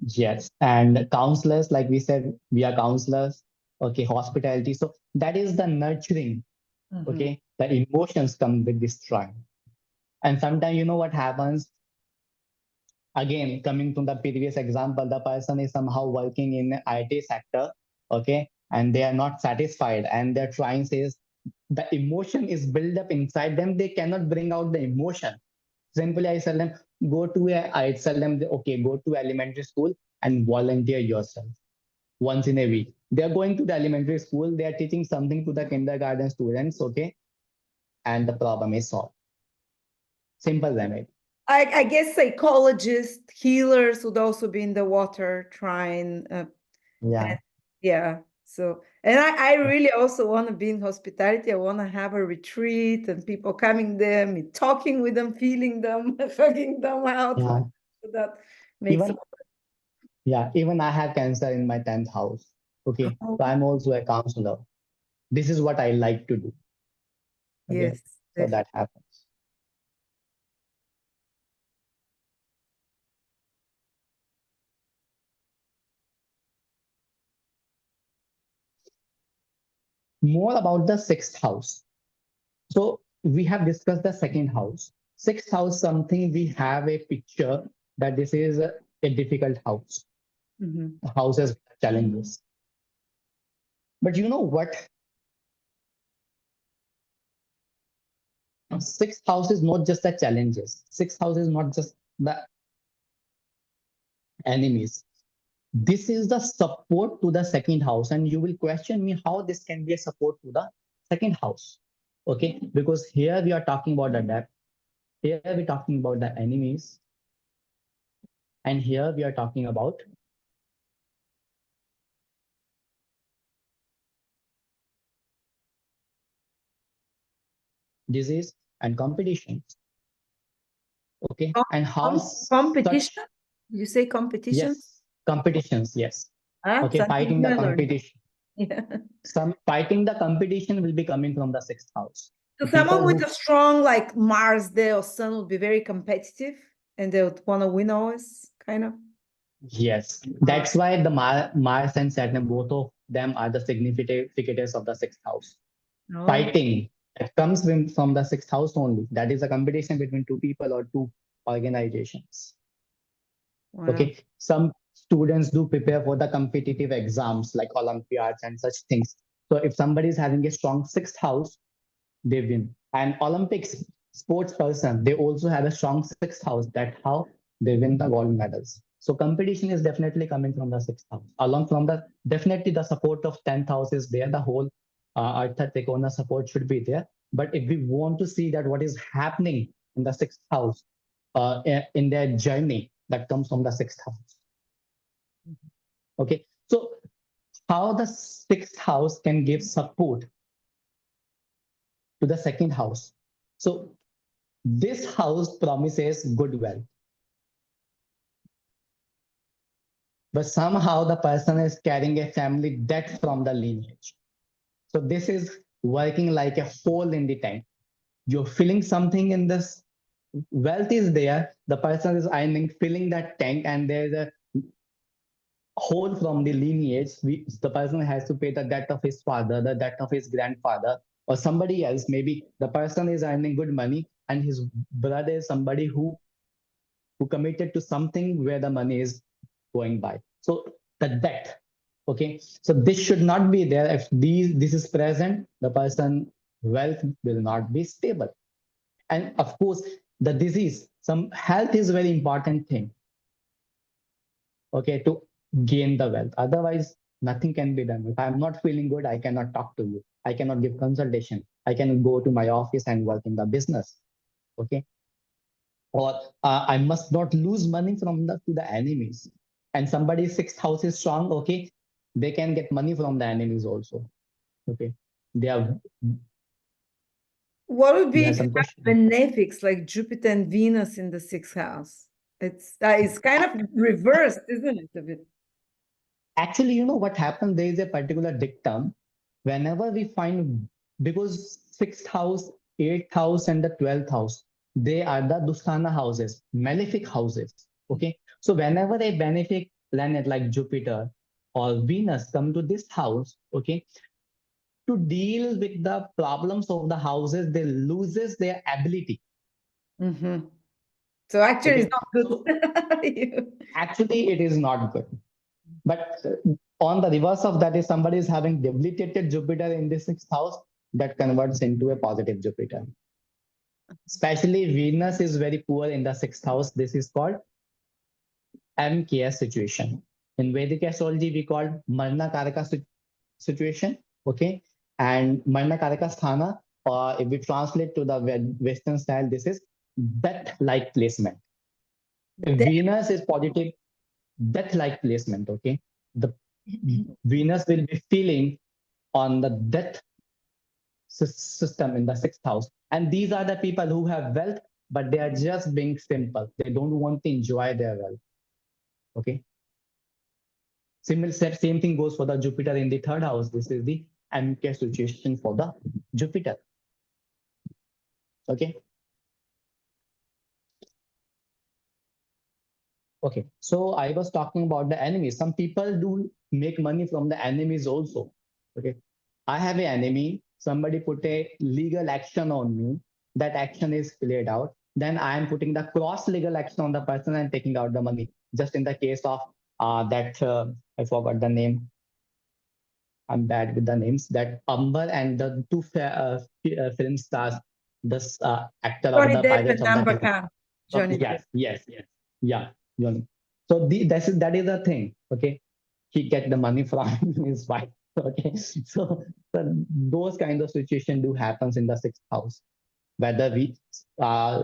Yes, and counselors, like we said, we are counselors, okay, hospitality. So that is the nurturing, Mhm. okay, the emotions come with this trend. And sometimes you know what happens, again coming to the previous example, the person is somehow working in IT sector, okay, and they are not satisfied, and they're trying says the emotion is built up inside them, they cannot bring out the emotion. Simply I tell them, I tell them okay, go to elementary school and volunteer yourself once in a week. They are going to the elementary school, they are teaching something to the kindergarten students, okay, and the problem is solved. Simple remedy. I guess psychologists, healers would also be in the water trying. Yeah. And yeah. So, and I really also want to be in hospitality. I want to have a retreat and people coming there, me talking with them, feeling them, hugging them out. Yeah. So that makes Even even I have cancer in my 10th house. Okay. oh, So I'm also a counselor. This is what I like to do. Okay. yes, So definitely. that happens. More about the sixth house. So we have discussed the second house. Sixth house, something we have a picture that this is a difficult house. Mhm. The house has challenges. But you know what? Sixth house is not just the challenges. Sixth house is not just the enemies. This is the support to the second house. And you will question me how this can be a support to the second house. Okay, because here we are talking about the depth, here we're talking about the enemies, and here we are talking about disease and competition. Okay, Com- and how Competition? such, You say competition? yes, competitions, yes. Ah, Okay, something fighting new the I learned. competition. Yeah. Some fighting the competition will be coming from the sixth house. So People someone with who, a strong like Mars there or Sun would be very competitive and they would want to win always, kind of. yes, Ah, that's why the Mars and Saturn, both of them are the significators of the sixth house. no. Fighting, it comes from the sixth house only. That is a competition between two people or two organizations. Wow. Okay, some students do prepare for the competitive exams like Olympiads and such things. So if somebody is having a strong sixth house, they win. And Olympics sports person, they also have a strong sixth house. That's how they win the gold medals. So competition is definitely coming from the sixth house. Along from the definitely the support of 10th house is there. The whole Artha Trikona support should be there. But if we want to see that what is happening in the sixth house in their journey, that comes from the sixth house. Okay. So how the sixth house can give support to the second house. So this house promises good wealth, but somehow the person is carrying a family debt from the lineage. So this is working like a hole in the tank. You're feeling something in this, wealth is there, the person is earning, filling that tank, and there's a hole from the lineage. The person has to pay the debt of his father, the debt of his grandfather, or somebody else. Maybe the person is earning good money, and his brother is somebody who committed to something where the money is going by. So the debt. Okay. So this should not be there. If this is present, the person wealth will not be stable. And of course, the disease, some health is very important thing. Okay, to gain the wealth. Otherwise, nothing can be done. If I'm not feeling good, I cannot talk to you. I cannot give consultation. I can go to my office and work in the business. Okay, or I must not lose money from the to the enemies. And somebody's sixth house is strong, okay, they can get money from the enemies also. Okay, they have What would you be have if you some have question. benefics like Jupiter and Venus in the sixth house? It's kind of reversed, isn't it? A bit. Actually, you know what happened? There is a particular dictum. Whenever we find, because sixth house, eighth house, and the 12th house, they are the Dusthana houses, malefic houses. Okay. So whenever a benefic planet like Jupiter or Venus come to this house, okay, to deal with the problems of the houses, they loses their ability. Mhm. So actually, it's Okay. not So good. actually, it is not good. But on the reverse of that, if somebody is having debilitated Jupiter in the sixth house, that converts into a positive Jupiter. Especially Venus is very poor in the sixth house. This is called MKS situation. In Vedic astrology, we call Marna Karaka situation. Okay. And Marna Karaka Sthana, or if we translate to the Western style, this is death-like placement. If That, Venus is positive, death-like placement, okay? The Venus will be feeling on the death system in the sixth house. And these are the people who have wealth, but they are just being simple. They don't want to enjoy their wealth. Okay. Same thing goes for the Jupiter in the third house. This is the MK situation for the Jupiter. Okay. Okay. So I was talking about the enemies. Some people do make money from the enemies also. Okay. I have an enemy. Somebody put a legal action on me. That action is played out. Then I am putting the cross legal action on the person and taking out the money. Just in the case of I forgot the name. I'm bad with the names. That Amber and the two film stars, this actor of Johnny the Depp Pirates and of the Amber Caribbean. Khan. Johnny Depp. Yes. Yeah. Johnny. So that is the thing. Okay. He get the money from his wife. Okay. So those kind of situation do happens in the sixth house. Whether we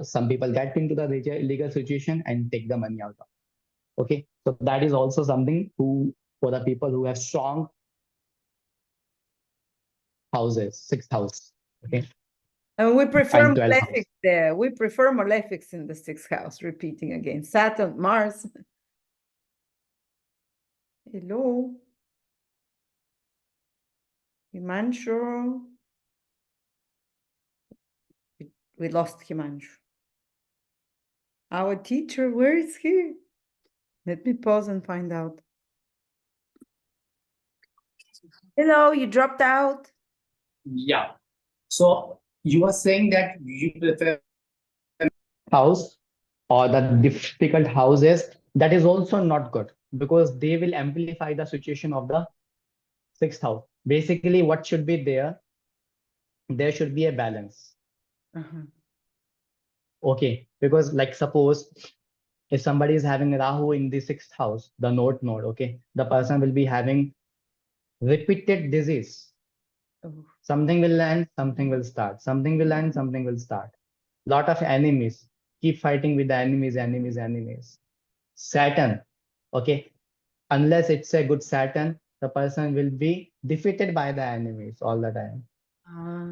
some people get into the legal situation and take the money out of. Okay. So that is also something who for the people who have strong houses, sixth house. Okay. And we prefer And 12th house. malefics there. We prefer malefics in the sixth house, repeating again. Saturn, Mars. Hello. Himanshu. We lost Himanshu. Our teacher, where is he? Let me pause and find out. Hello, you dropped out. Yeah. So you are saying that you prefer house or the difficult houses. That is also not good because they will amplify the situation of the sixth house. Basically, what should be there? There should be a balance. Uh-huh. Okay. Because like suppose if somebody is having Rahu in the sixth house, the node, okay, the person will be having repeated disease. Oh. Something will end, something will start. Something will end, something will start. Lot of enemies. Keep fighting with the enemies. Saturn, okay. Unless it's a good Saturn, the person will be defeated by the enemies all the time. Ah.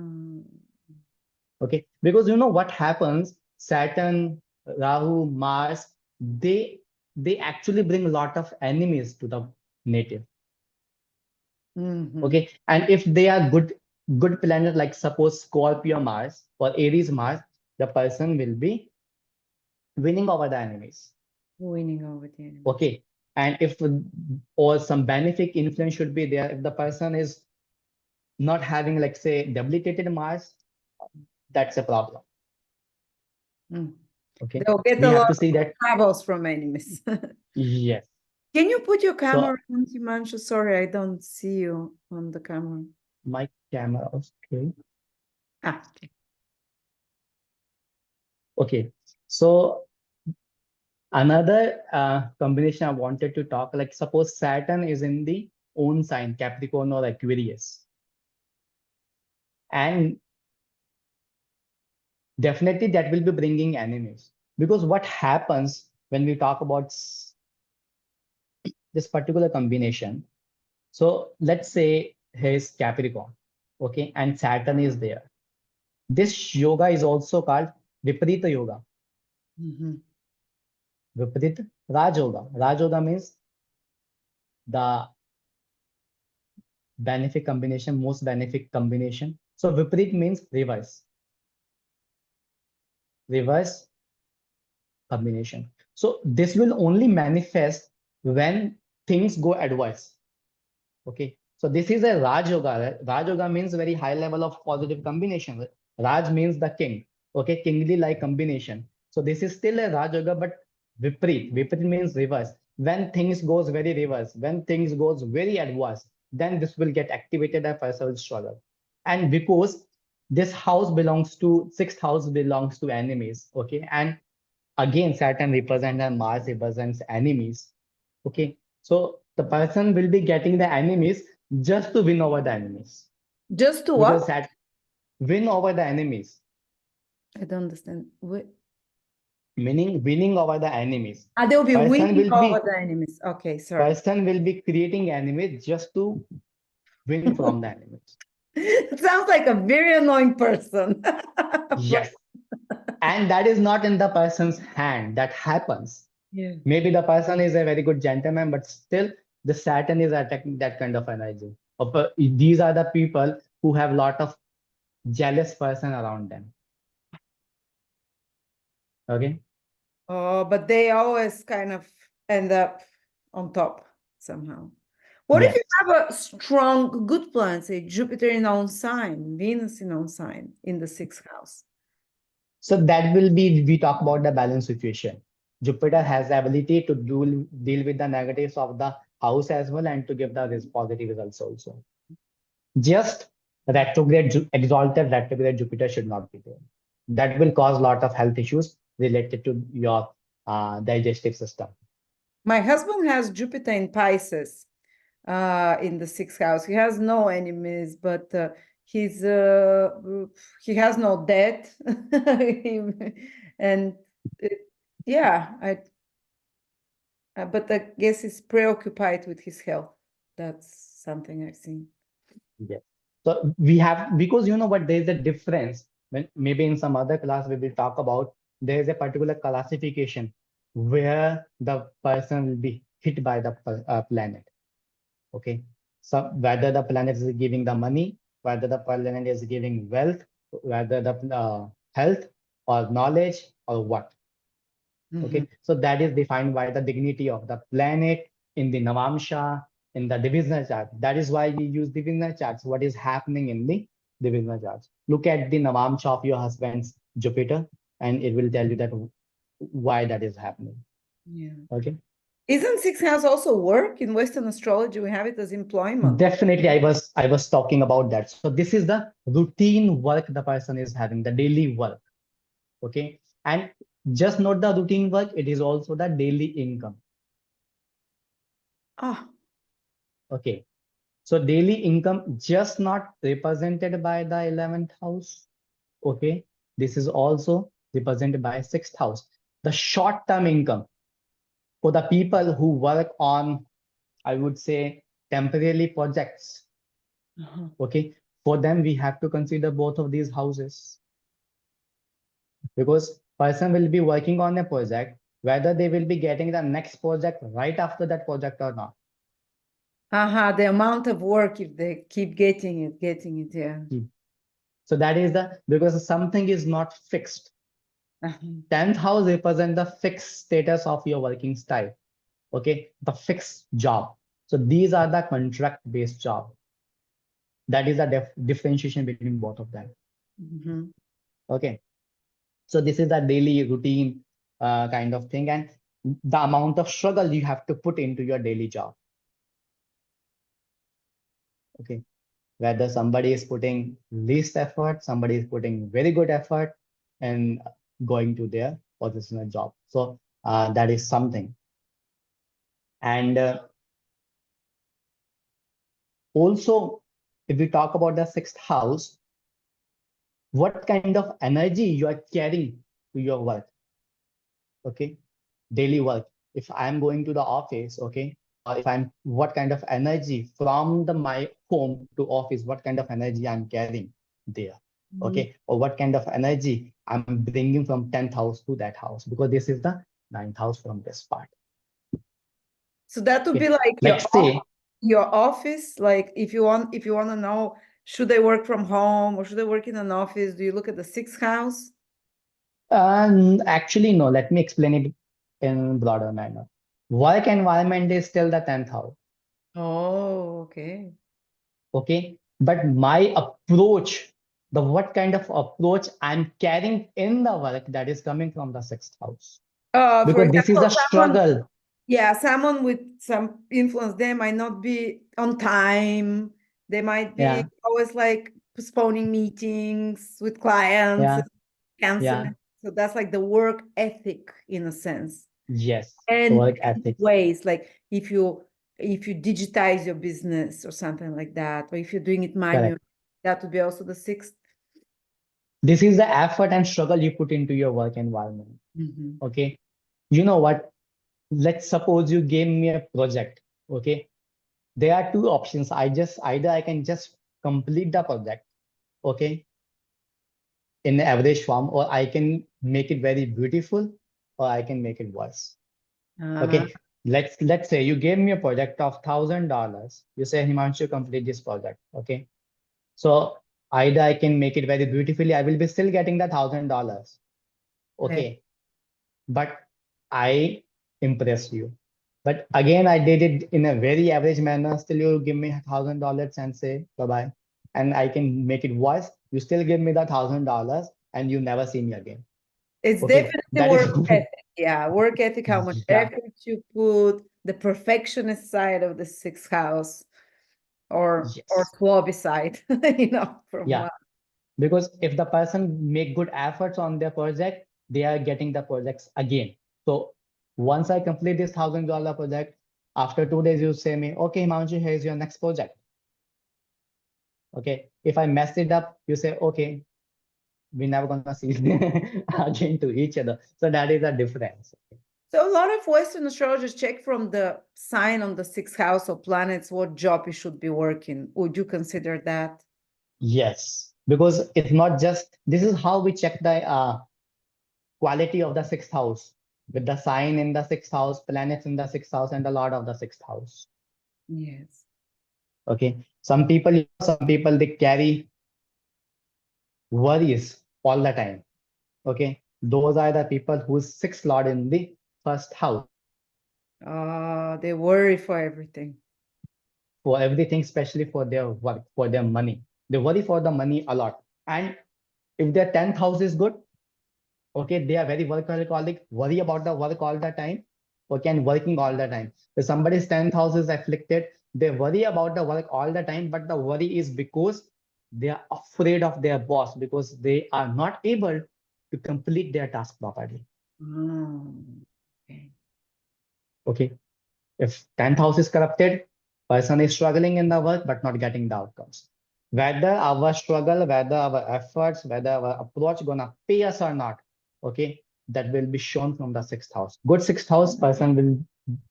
Okay. Because you know what happens? Saturn, Rahu, Mars, they actually bring a lot of enemies to the native. Mhm. Okay. And if they are good planet, like suppose Scorpio Mars or Aries Mars, the person will be winning over the enemies. Winning over the enemy. Okay. And if or some benefic influence should be there, if the person is not having, like say, debilitated Mars, that's a problem. Mm. Okay. They'll get We a have lot to see that. of troubles from enemies. Yes. Can you put your So camera on, Himanshu? Sorry, I don't see you on the camera. my camera, okay. Ah, okay. Okay. So another combination I wanted to talk, like suppose Saturn is in the own sign, Capricorn or Aquarius. And definitely that will be bringing enemies. Because what happens when we talk about this particular combination? So let's say here's Capricorn, okay, and Saturn is there. This yoga is also called Viparita Yoga. Mhm. Viparita Raj Yoga. Raj Yoga means the benefic combination, most benefic combination. So Viparit means reverse. Reverse combination. So this will only manifest when things go adverse. Okay. So this is a Raj Yoga. Raj Yoga means very high level of positive combination. Raj means the king. Okay, kingly like combination. So this is still a Raj Yoga, but Viprit. Viprit means reverse. When things goes very reverse, when things goes very adverse, then this will get activated and person will struggle. And because this house belongs to sixth house belongs to enemies. Okay, and again Saturn represents and Mars represents enemies. Okay, so the person will be getting the enemies just to win over the enemies Just to because what? that win over the enemies. I don't understand. meaning winning over the enemies. Ah, they'll be Person winning will over be the enemies. Okay, sorry. person will be creating enemies just to win from the enemies. It sounds like a very annoying person. Yes. And that is not in the person's hand. That happens. Yeah. Maybe the person is a very good gentleman, but still the Saturn is attacking that kind of energy. These are the people who have lot of jealous person around them. Okay. Oh, but they always kind of end up on top somehow. What if you Yes. have a strong, good planet, say Jupiter in own sign, Venus in own sign in the sixth house? So that will be, we talk about the balance situation. Jupiter has the ability to deal with the negatives of the house as well and to give the positive results also. Just exalted retrograde Jupiter should not be there. That will cause a lot of health issues related to your digestive system. My husband has Jupiter in Pisces in the sixth house. He has no enemies, but he's he has no debt. And it, yeah, but I guess he's preoccupied with his health. That's something I've seen. Yes. So we have, because you know what, there is a difference when maybe in some other class we will talk about, there is a particular classification where the person will be hit by the planet. Okay. So whether the planet is giving the money, whether the planet is giving wealth, whether the health or knowledge or what. Okay, so that is defined by the dignity of the planet in the Navamsha, in the divisional chart. That is why we use divisional charts. What is happening in the divisional charts? Look at the Navamsha of your husband's Jupiter, and it will tell you that why that is happening. Yeah. Okay. Isn't sixth house also work? In Western astrology, we have it as employment. Definitely, I was talking about that. So this is the routine work the person is having, the daily work. Okay, and just not the routine work, it is also the daily income. Ah, Okay. So daily income just not represented by the 11th house. Okay. This is also represented by 6th house. The short-term income for the people who work on, I would say, temporarily projects. Okay. For them, we have to consider both of these houses because person will be working on a project, whether they will be getting the next project right after that project or not. the amount of work if they keep getting it, yeah. So that is the, because something is not fixed. 10th house represents the fixed status of your working style. Okay, the fixed job. So these are the contract based job. That is the differentiation between both of them. Okay, so this is the daily routine kind of thing, and the amount of struggle you have to put into your daily job. Okay, whether somebody is putting least effort, somebody is putting very good effort and going to their positional job. So that is something. And also, if we talk about the 6th house, what kind of energy you are carrying to your work? Okay, daily work. If I'm going to the office, okay, or if I'm, what kind of energy from my home to office, what kind of energy I'm carrying there? Okay, or what kind of energy I'm bringing from 10th house to that house, because this is the 9th house from this part. So that would be Okay, like like say, your office. Like if you want to know, should they work from home or should they work in an office? Do you look at the sixth house? actually, no, let me explain it in broader manner. Work environment is still the 10th house. Oh, okay. Okay, but my approach, the what kind of approach I'm carrying in the work, that is coming from the 6th house, For because this is example, a struggle. someone with some influence, they might not be on time. They might be Yeah, always like postponing meetings with clients, yeah, yeah, canceling. So that's like the work ethic in a sense. yes, And work ethics, ways like if you digitize your business or something like that, or if you're doing it manually, correct. that would be also the sixth. This is the effort and struggle you put into your work environment. Mhm. Okay. You know what? Let's suppose you gave me a project. Okay. There are two options. Either I can just complete the project, okay, in average form, or I can make it very beautiful, or I can make it worse. Uh, Okay. Let's say you gave me a project of $1,000. You say, Himanshu, complete this project. Okay. So either I can make it very beautifully, I will be still getting the $1,000. okay. Okay. But I impressed you. But again, I did it in a very average manner. Still, you give me $1,000 and say bye bye. And I can make it worse. You still give me the $1,000 and you never see me again. It's Okay. definitely That is, work ethic. Yeah, work ethic, how much yeah, effort you put, the perfectionist side of the sixth house, or yes. flobby side, from Yeah. what. Because if the person make good efforts on their project, they are getting the projects again. So once I complete this $1,000 project, after 2 days, you say me, okay, Himanshu, here's your next project. Okay. If I messed it up, you say, okay, we're never gonna see again to each other. So that is a difference. So a lot of Western astrologers check from the sign on the sixth house of planets what job you should be working. Would you consider that? Yes, because it's not just this is how we check the quality of the sixth house with the sign in the sixth house, planets in the sixth house, and the lord of the sixth house. Yes. Okay. Some people they carry worries all the time. Okay. Those are the people whose sixth lord in the first house They worry for everything. for everything, especially for their work, for their money. They worry for the money a lot. And if their 10th house is good, okay, they are very workaholic, worry about the work all the time, okay, and working all the time. If somebody's 10th house is afflicted, they worry about the work all the time, but the worry is because they are afraid of their boss because they are not able to complete their task properly. Oh, okay. Okay. If 10th house is corrupted, person is struggling in the work but not getting the outcomes. Whether our struggle, whether our efforts, whether our approach gonna pay us or not, okay, that will be shown from the sixth house. Good sixth house person will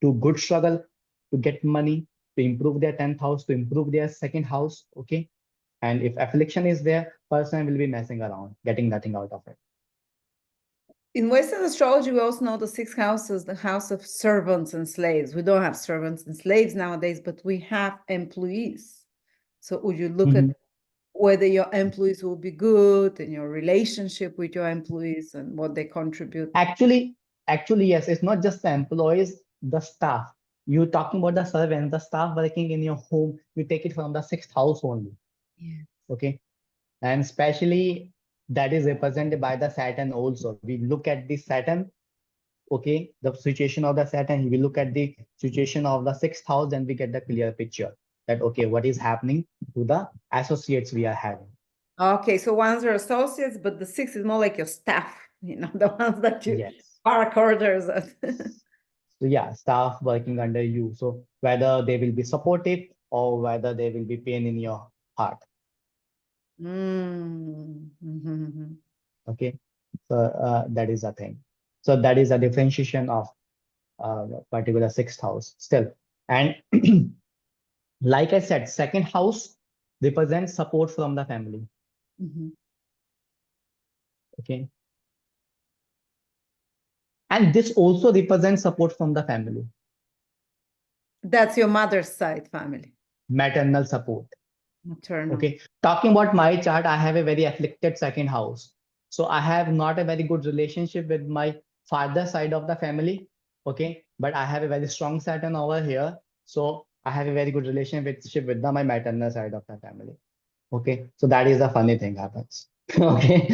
do good struggle to get money, to improve their 10th house, to improve their second house, okay. And if affliction is there, person will be messing around, getting nothing out of it. In Western astrology, we also know the sixth house is the house of servants and slaves. We don't have servants and slaves nowadays, but we have employees. So would you look at Mhm. whether your employees will be good and your relationship with your employees and what they contribute? Actually, actually, yes, it's not just the employees, the staff. You're talking about the servants, the staff working in your home, you take it from the sixth house only. Yeah. Okay. And especially that is represented by the Saturn also. We look at the Saturn, okay, the situation of the Saturn, we look at the situation of the sixth house, and we get the clear picture that okay, what is happening to the associates we are having. Okay, so ones are associates, but the six is more like your staff, the ones that you Yes. park orders at. So yeah, staff working under you. So whether they will be supportive or whether they will be pain in your heart. Mm. Mhm. Okay. So that is a thing. So that is a differentiation of particular sixth house still. And like I said, second house represents support from the family. Mhm. Okay. And this also represents support from the family, That's your mother's side family, maternal support. maternal. Okay. Talking about my chart, I have a very afflicted second house. So I have not a very good relationship with my father side of the family. Okay. But I have a very strong Saturn over here. So I have a very good relationship with my maternal side of the family. Okay. So that is the funny thing happens. Okay.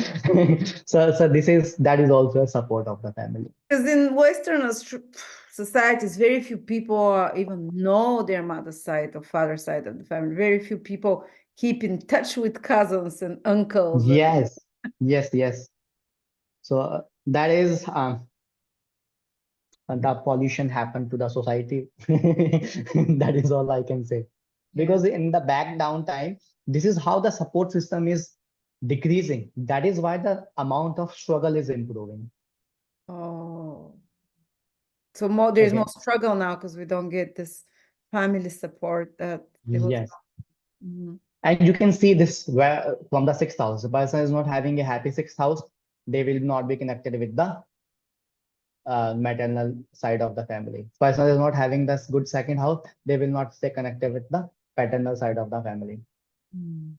So that is also a support of the family. Because in Western societies, very few people even know their mother's side or father's side of the family. Very few people keep in touch with cousins and uncles. Yes. Yes. Yes. So that is the pollution happened to the society. That is all I can say. Yeah. Because in the back down time, this is how the support system is decreasing. That is why the amount of struggle is improving. Oh, so there's more Okay. struggle now because we don't get this family support that it was. Yes. Mhm. And you can see this where from the sixth house. The person is not having a happy sixth house, they will not be connected with the maternal side of the family. Person is not having this good second house, they will not stay connected with the paternal side of the family. Mm.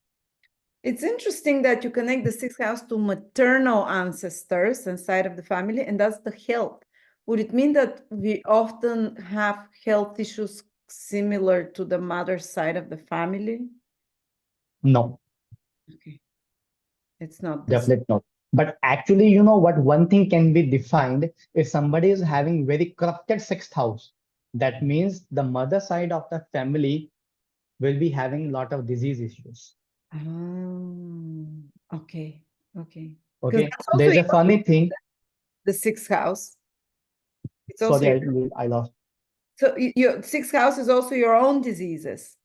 It's interesting that you connect the sixth house to maternal ancestors and side of the family, and that's the health. Would it mean that we often have health issues similar to the mother side of the family? No, Okay, it's not this. definitely not. But actually, you know what? One thing can be defined if somebody is having very corrupted sixth house. That means the mother side of the family will be having a lot of disease issues. Okay, okay. Because Okay, that's also there's a funny thing. the sixth house. It's also Sorry, I lost. so your sixth house is also your own diseases.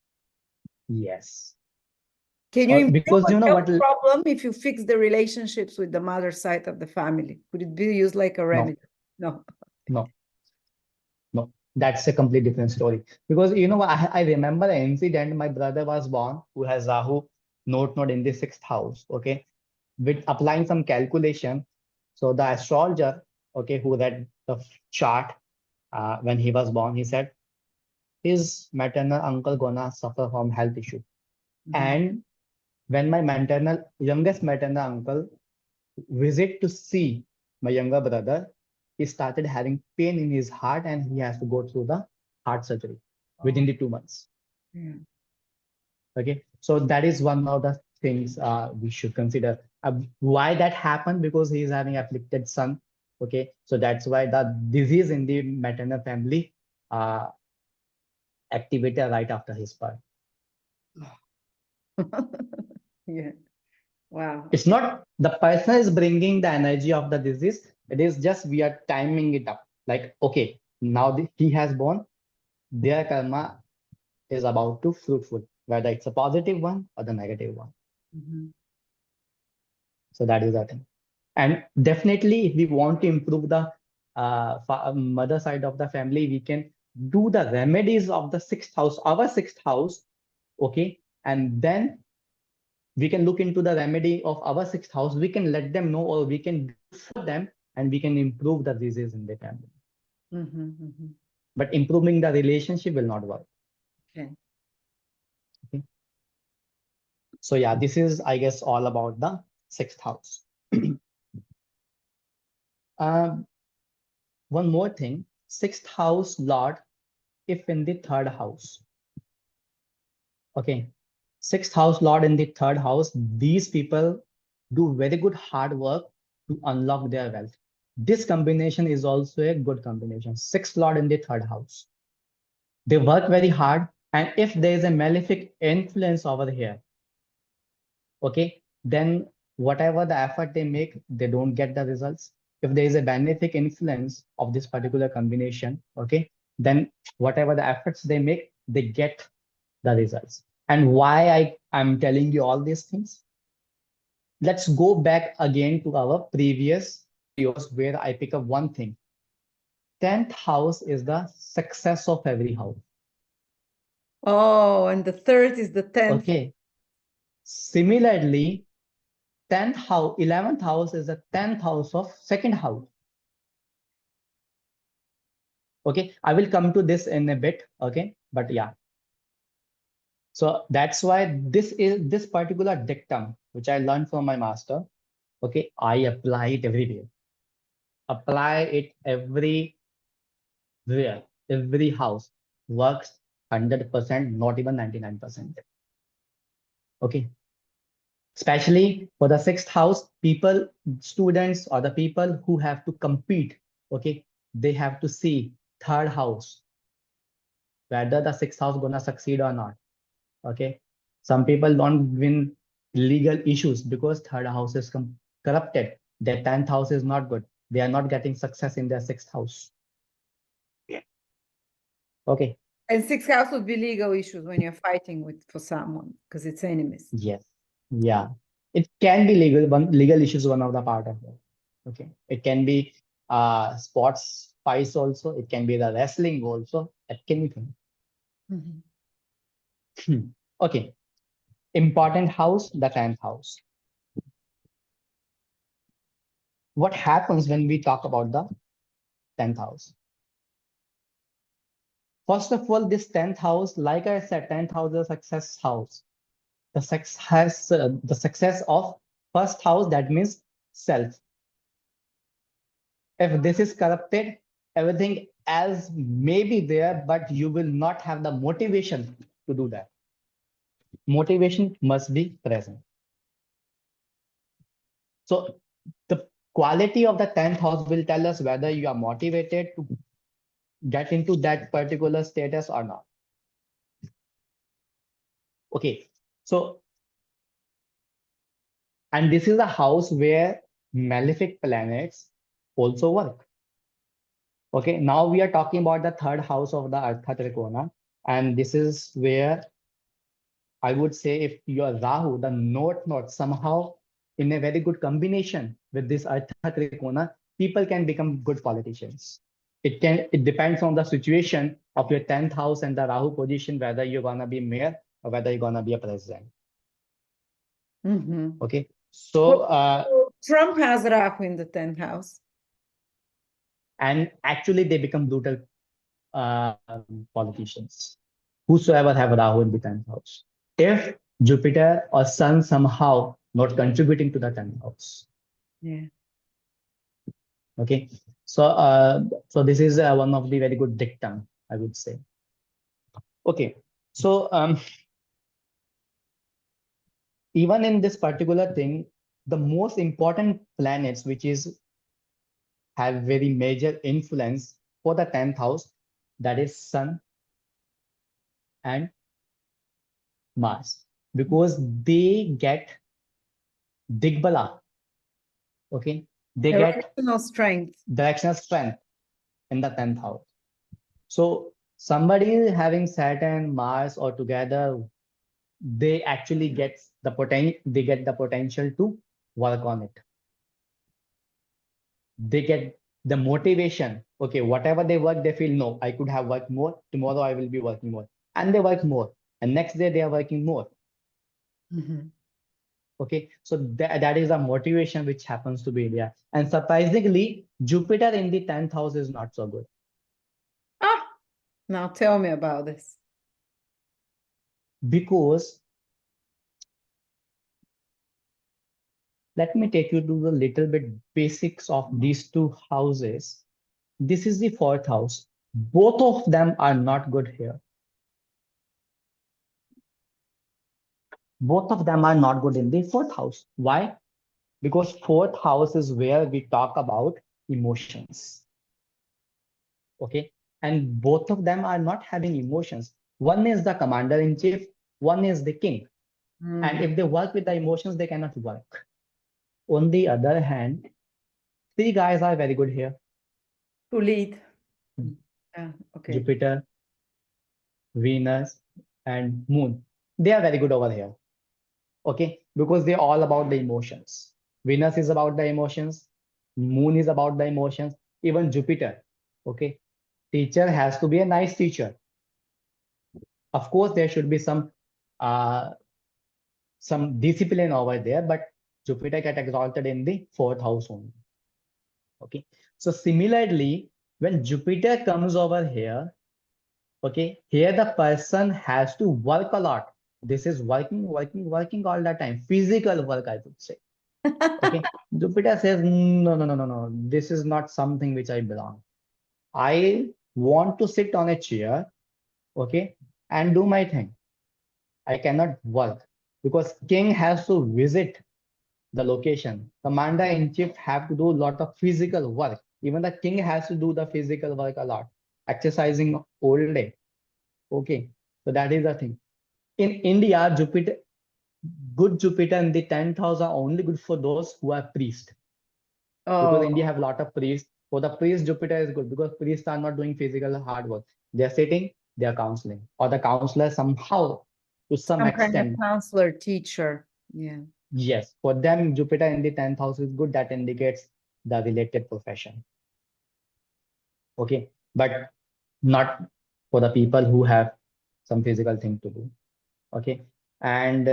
Yes. Can you improve Because a you know health what? problem if you fix the relationships with the mother side of the family? Could it be used like a No, remedy? No. no, no. That's a complete different story. Because you know, I remember an incident. My brother was born who has Rahu node in the sixth house. Okay, with applying some calculation. So the astrologer, okay, who read the chart when he was born, he said his maternal uncle gonna suffer from health issue. Mhm. And when my youngest maternal uncle visit to see my younger brother, he started having pain in his heart and he has to go through the heart surgery within Oh, the 2 months. yeah. Okay, so that is one of the things we should consider. Why that happened? Because he is having afflicted son. Okay, so that's why the disease in the maternal family uh, activated right after his birth. Yeah. Wow. It's not the person is bringing the energy of the disease. It is just we are timing it up. Like, okay, now he has born, their karma is about to fruitful, whether it's a positive one or the negative one. Mhm. So that is the thing. And definitely, if we want to improve the mother side of the family, we can do the remedies of the sixth house, our sixth house, okay? And then we can look into the remedy of our sixth house. We can let them know, or we can do for them, and we can improve the disease in the family. Mhm, mhm. But improving the relationship will not work. Okay. Okay. So yeah, this is, I guess, all about the sixth house. Um, One more thing, sixth house Lord, if in the third house. Okay. Sixth house Lord in the third house, these people do very good hard work to unlock their wealth. This combination is also a good combination. Sixth Lord in the third house. They work very hard. And if there is a malefic influence over here, okay, then whatever the effort they make, they don't get the results. If there is a benefic influence of this particular combination, okay, then whatever the efforts they make, they get the results. And why I'm telling you all these things? Let's go back again to our previous videos where I pick up one thing. 10th house is the success of every house. Oh, and the third is the 10th. Okay. Similarly, 10th house, 11th house is the 10th house of second house. Okay, I will come to this in a bit. Okay, but yeah, so that's why this particular dictum which I learned from my master. Okay, I apply it everywhere. Apply it everywhere. Every house works 100%, not even 99%. Okay, especially for the sixth house, people, students, or the people who have to compete. Okay, they have to see third house, whether the sixth house gonna succeed or not. Okay, some people don't win legal issues because third house is corrupted. Their 10th house is not good. They are not getting success in their sixth house. Okay. And sixth house would be legal issues when you're fighting with for someone because it's enemies. Yes. Yeah. It can be legal. Legal issues one of the part of it. Okay. It can be. sports fights also. It can be the wrestling also. Anything. Mhm. Okay. Important house, the 10th house. What happens when we talk about the 10th house? First of all, this 10th house, like I said, 10th house is a success house. The success of first house, that means self. If this is corrupted, everything else may be there, but you will not have the motivation to do that. Motivation must be present. So the quality of the 10th house will tell us whether you are motivated to get into that particular status or not. Okay. So, and this is a house where malefic planets also work. Okay. Now we are talking about the third house of the Artha Trikona. And this is where I would say if you are Rahu, the North somehow in a very good combination with this Artha Trikona, people can become good politicians. It depends on the situation of your 10th house and the Rahu position, whether you're gonna be mayor or whether you're gonna be a president. Mhm. Okay. Well, So Trump has Rahu in the 10th house. and actually they become brutal politicians. Whosoever have Rahu in the 10th house. If Jupiter or Sun somehow not contributing to the 10th house. Yeah. Okay. So this is one of the very good dictum, I would say. Okay. So even in this particular thing, the most important planets which is have very major influence for the 10th house, that is Sun and Mars, because they get Digbala. Okay. They get Directional strength. directional strength in the 10th house. So somebody having Saturn, Mars, or together, they actually get the potential to work on it. They get the motivation. Okay, whatever they work, they feel no, I could have worked more. Tomorrow I will be working more. And they work more. And next day they are working more. Mhm. Okay, so that is a motivation which happens to be there. And surprisingly, Jupiter in the 10th house is not so good Ah, now tell me about this. because let me take you to the little bit basics of these two houses. This is the 4th house. Both of them are not good here. Both of them are not good in the 4th house. Why? Because 4th house is where we talk about emotions. Okay. And both of them are not having emotions. One is the commander in chief, one is the king. And if they work with the emotions, they cannot work. On the other hand, three guys are very good here: To lead. Yeah, okay. Jupiter, Venus, and Moon. They are very good over here. Okay. Because they're all about the emotions. Venus is about the emotions, Moon is about the emotions, even Jupiter. Okay. Teacher has to be a nice teacher. Of course, there should be uh, some discipline over there, but Jupiter get exalted in the 4th house only. Okay. So similarly, when Jupiter comes over here, okay, here the person has to work a lot. This is working all the time. Physical work, I would say. Okay. Jupiter says, no. This is not something which I belong. I want to sit on a chair, okay, and do my thing. I cannot work because king has to visit the location. Commander in chief have to do a lot of physical work. Even the king has to do the physical work a lot, exercising all day. Okay, so that is the thing. In India, good Jupiter in the 10th house are only good for those who are priests, because India Oh, have a lot of priests. For the priest, Jupiter is good because priests are not doing physical hard work. They are sitting, they are counseling, or the counselor somehow, to some some kind of extent, counselor, teacher. Yeah. yes, for them, Jupiter in the 10th house is good. That indicates the related profession. Okay, but not for the people who have some physical thing to do. Okay, and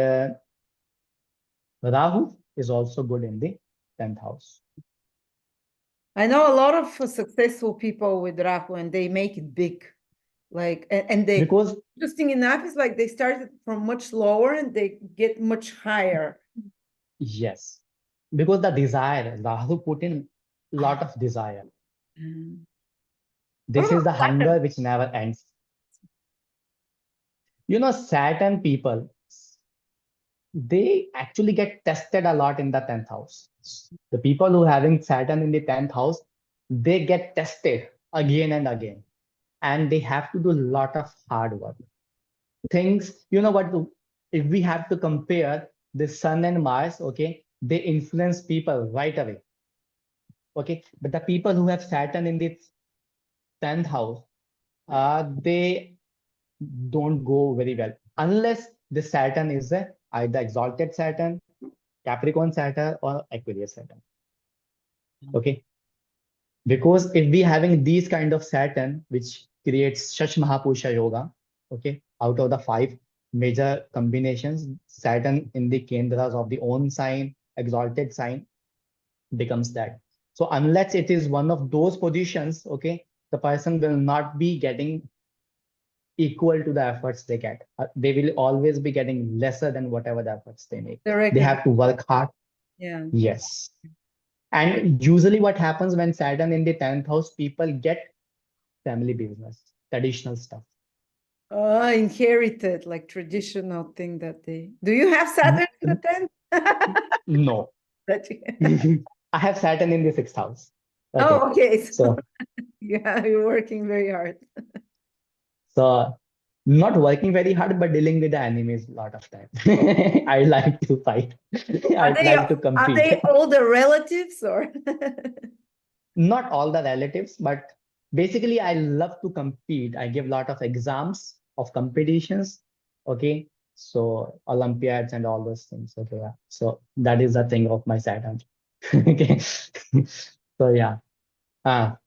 Rahu is also good in the 10th house. I know a lot of successful people with Rahu, and they make it big. Like, and they, Because interesting enough, is like they started from much lower and they get much higher. yes, because the desire, Rahu put in lot of desire. Mm. What This about is the Saturn? hunger which never ends. You know, Saturn people, they actually get tested a lot in the 10th house. The people who having Saturn in the 10th house, they get tested again and again, and they have to do a lot of hard work. Things, you know what, if we have to compare the Sun and Mars, okay, they influence people right away. Okay, but the people who have Saturn in the 10th house, they don't go very well unless the Saturn is either exalted Saturn, Capricorn Saturn, or Aquarius Saturn. Okay, because if we having these kind of Saturn, which creates Shash Mahapusha Yoga, okay, out of the five major combinations, Saturn in the Kendras of the own sign, exalted sign, becomes that. So unless it is one of those positions, okay, the person will not be getting equal to the efforts they get. They will always be getting lesser than whatever the efforts they make. The They regular. have to work hard. Yeah. Yes. And usually what happens when Saturn in the 10th house, people get family business, traditional stuff. Inherited, like traditional thing that they do. You have Saturn in the 10th? No. That you... I have Saturn in the 6th house. Okay. Oh, okay. So So, yeah, you're working very hard. so not working very hard, but dealing with the enemies a lot of time. I like to fight. Are I they like to are compete. they all the relatives or? Not all the relatives, but basically I love to compete. I give a lot of exams of competitions. Okay. So Olympiads and all those things. Okay. Yeah. So that is the thing of my Saturn. Okay. So yeah.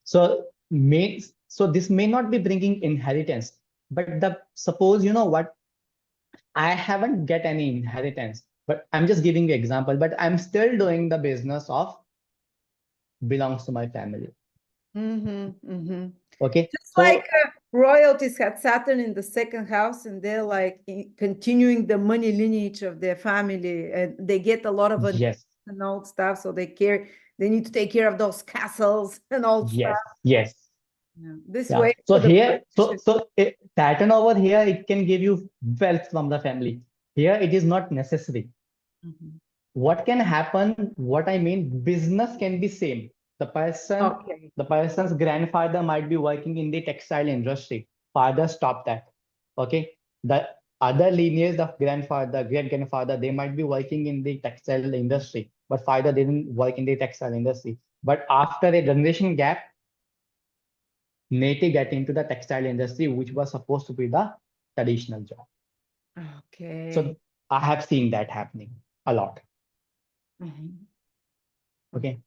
So this may not be bringing inheritance, but the suppose you know what, I haven't get any inheritance, but I'm just giving you example, but I'm still doing the business of belongs to my family. Mm-hmm, mm-hmm. Okay. Just like So royalties had Saturn in the second house, and they're like continuing the money lineage of their family, and they get a lot of yes, and old stuff, so they need to take care of those castles and old stuff. yes, yes. Yeah. This Yeah. way So to the here, politician. Saturn over here, it can give you wealth from the family. Here, it is not necessary. Mhm. What can happen? What I mean, business can be same. The person, Okay. the person's grandfather might be working in the textile industry. Father stopped that. Okay. The other lineage of grandfather, great grandfather, they might be working in the textile industry, but father didn't work in the textile industry. But after a generation gap, native get into the textile industry, which was supposed to be the traditional job. Okay. So I have seen that happening a lot. Mhm. Mhm. Okay.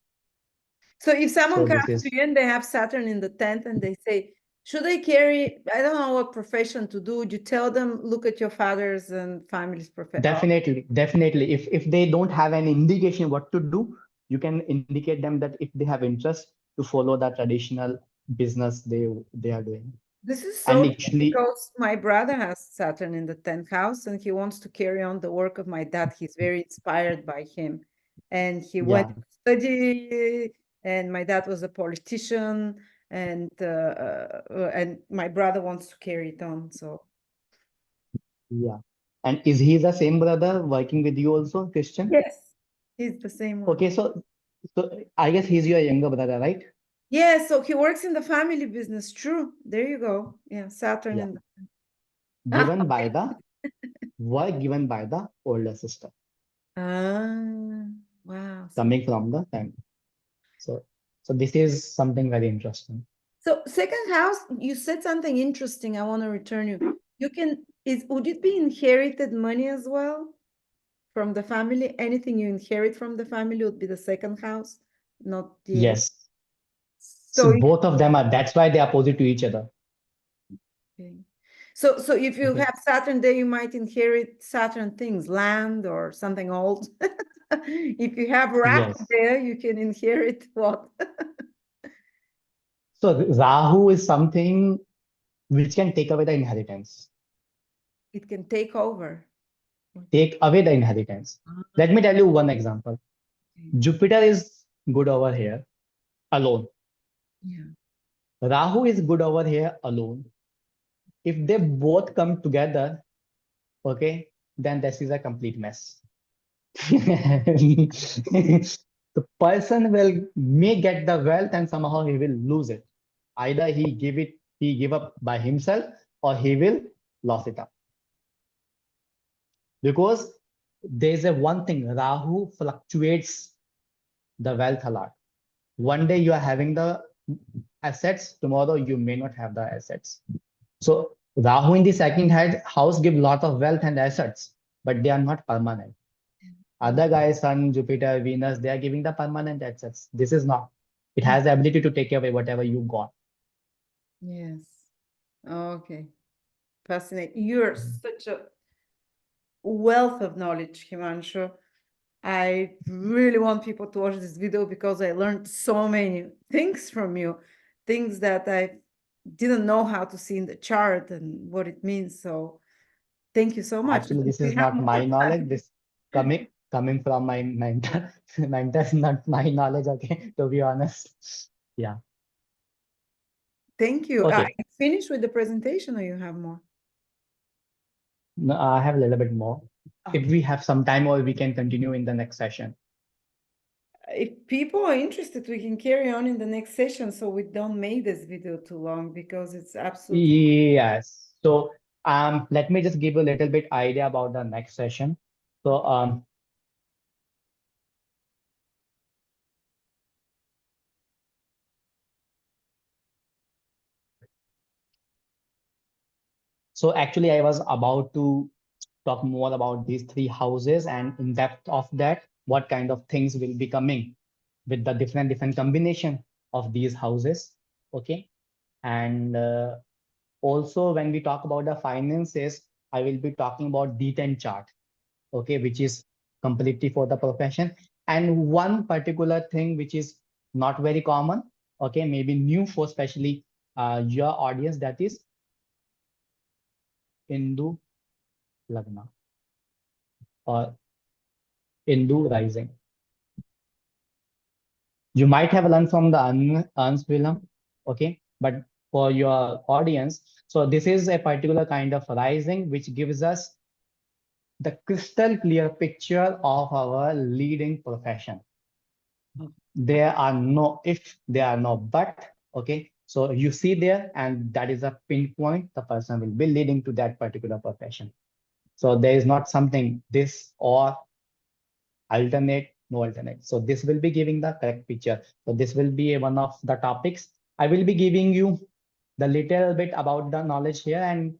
So if someone So comes this to is you and they have Saturn in the 10th and they say, should I carry, I don't know what profession to do, would you tell them, look at your father's and family's profession? Oh, definitely, definitely. If they don't have any indication what to do, you can indicate them that if they have interest to follow the traditional business they are doing. this is And so true actually, because my brother has Saturn in the 10th house and he wants to carry on the work of my dad. He's very inspired by him. And he went yeah, to study, and my dad was a politician, and my brother wants to carry it on. So yeah. And is he the same brother working with you also, Christian? yes, he's the same one. Okay, so I guess he's your younger brother, right? Yeah, so he works in the family business. True. There you go. Yeah, Saturn Yeah. in the Given by the work given by the older sister, ah, wow. So coming from the family. So so this is something very interesting. so second house, you said something interesting. I want to return you. You can is would it be inherited money as well from the family? Anything you inherit from the family would be the second house, not the eighth. Yes. So So, both of them are, that's why they are opposite to each other. okay. So if you Okay. have Saturn there, you might inherit Saturn things, land or something old. If you have Rahu Yes. there, you can inherit what? So Rahu is something which can take away the inheritance, It can take over. take away the inheritance. Ah, Let me tell you one example. okay. Jupiter is good over here alone. Yeah. Rahu is good over here alone. If they both come together, okay, then this is a complete mess. The person will may get the wealth and somehow he will lose it. Either he give up by himself or he will lose it up. Because there's a one thing, Rahu fluctuates the wealth a lot. One day you are having the assets, tomorrow you may not have the assets. So Rahu in the second house give lot of wealth and assets, but they are not permanent. Oh, Other guys, Sun, Jupiter, Venus, they are giving the permanent assets. This is not. It has the ability to take away whatever you got. yes. Okay. Fascinating. You're such a wealth of knowledge, Himanshu. I really want people to watch this video because I learned so many things from you, things that I didn't know how to see in the chart and what it means. So thank you so much. Actually, If this we is have not more my knowledge. time. This coming from my mentor. Mentor is not my knowledge, okay, to be honest. Yeah. Thank you. Okay. You finished with the presentation or you have more? No, I have a little bit more. If Okay. we have some time, or we can continue in the next session. If people are interested, we can carry on in the next session so we don't make this video too long because it's absolutely. Yes. So let me just give a little bit idea about the next session. So so actually I was about to talk more about these three houses and in depth of that, what kind of things will be coming with the different combination of these houses. Okay. And also when we talk about the finances, I will be talking about D10 chart, okay, which is completely for the profession. And one particular thing which is not very common, okay, maybe new for especially your audience, that is Hindu Lagna or Hindu rising. You might have learned from the Ans film, okay, but for your audience, so this is a particular kind of rising which gives us the crystal clear picture of our leading profession. There are no if, there are no but, okay. So you see there, and that is a pinpoint, the person will be leading to that particular profession. So there is not something this or alternate, no alternate. So this will be giving the correct picture. So this will be one of the topics. I will be giving you the little bit about the knowledge here, and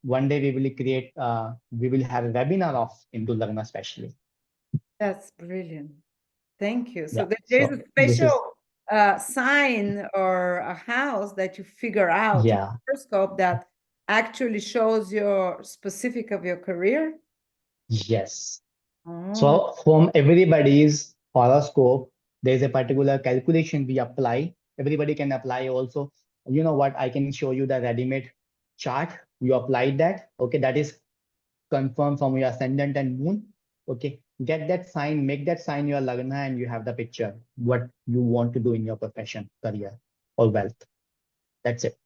one day we will have a webinar of Hindu Lagna especially. That's brilliant. Thank you. So Yeah. there's a So this is, special sign or a house that you figure out in yeah, the horoscope that actually shows your specific of your career. yes. Oh, So from everybody's horoscope, there's a particular calculation we apply. Everybody can apply also. You know what? I can show you the ready-made chart. You apply that. Okay, that is confirmed from your ascendant and moon. Okay, get that sign, make that sign your lagna, and you have the picture. What you want to do in your profession, career, or wealth. That's it.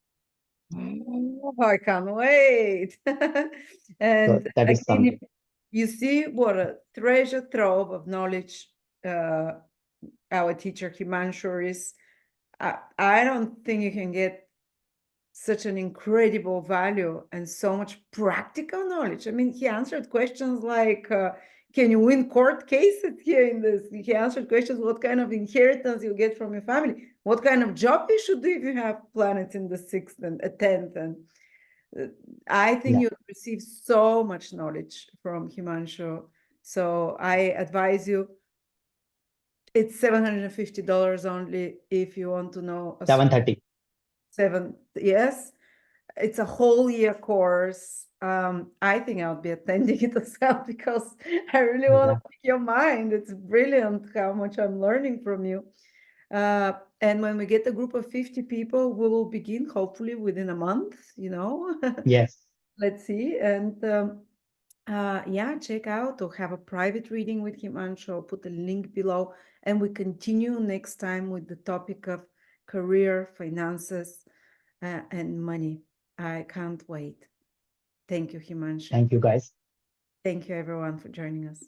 I can't wait. So And that is again, if something. you see what a treasure trove of knowledge uh, our teacher Himanshu is. I don't think you can get such an incredible value and so much practical knowledge. I mean, he answered questions like, can you win court cases here in this? He answered questions, what kind of inheritance you get from your family? What kind of job you should do if you have planets in the sixth and a tenth? And I think Yeah. you receive so much knowledge from Himanshu. So I advise you It's $750 only if you want to know 730. yes. It's a whole year course. I think I'll be attending it as well because I really want to Yeah. pick your mind. It's brilliant how much I'm learning from you. And when we get a group of 50 people, we will begin hopefully within a month, you know. Yes. Let's see. And yeah, check out or have a private reading with Himanshu. I'll put a link below. And we continue next time with the topic of career, finances, and money. I can't wait. Thank you, Himanshu. Thank you, guys. Thank you, everyone, for joining us.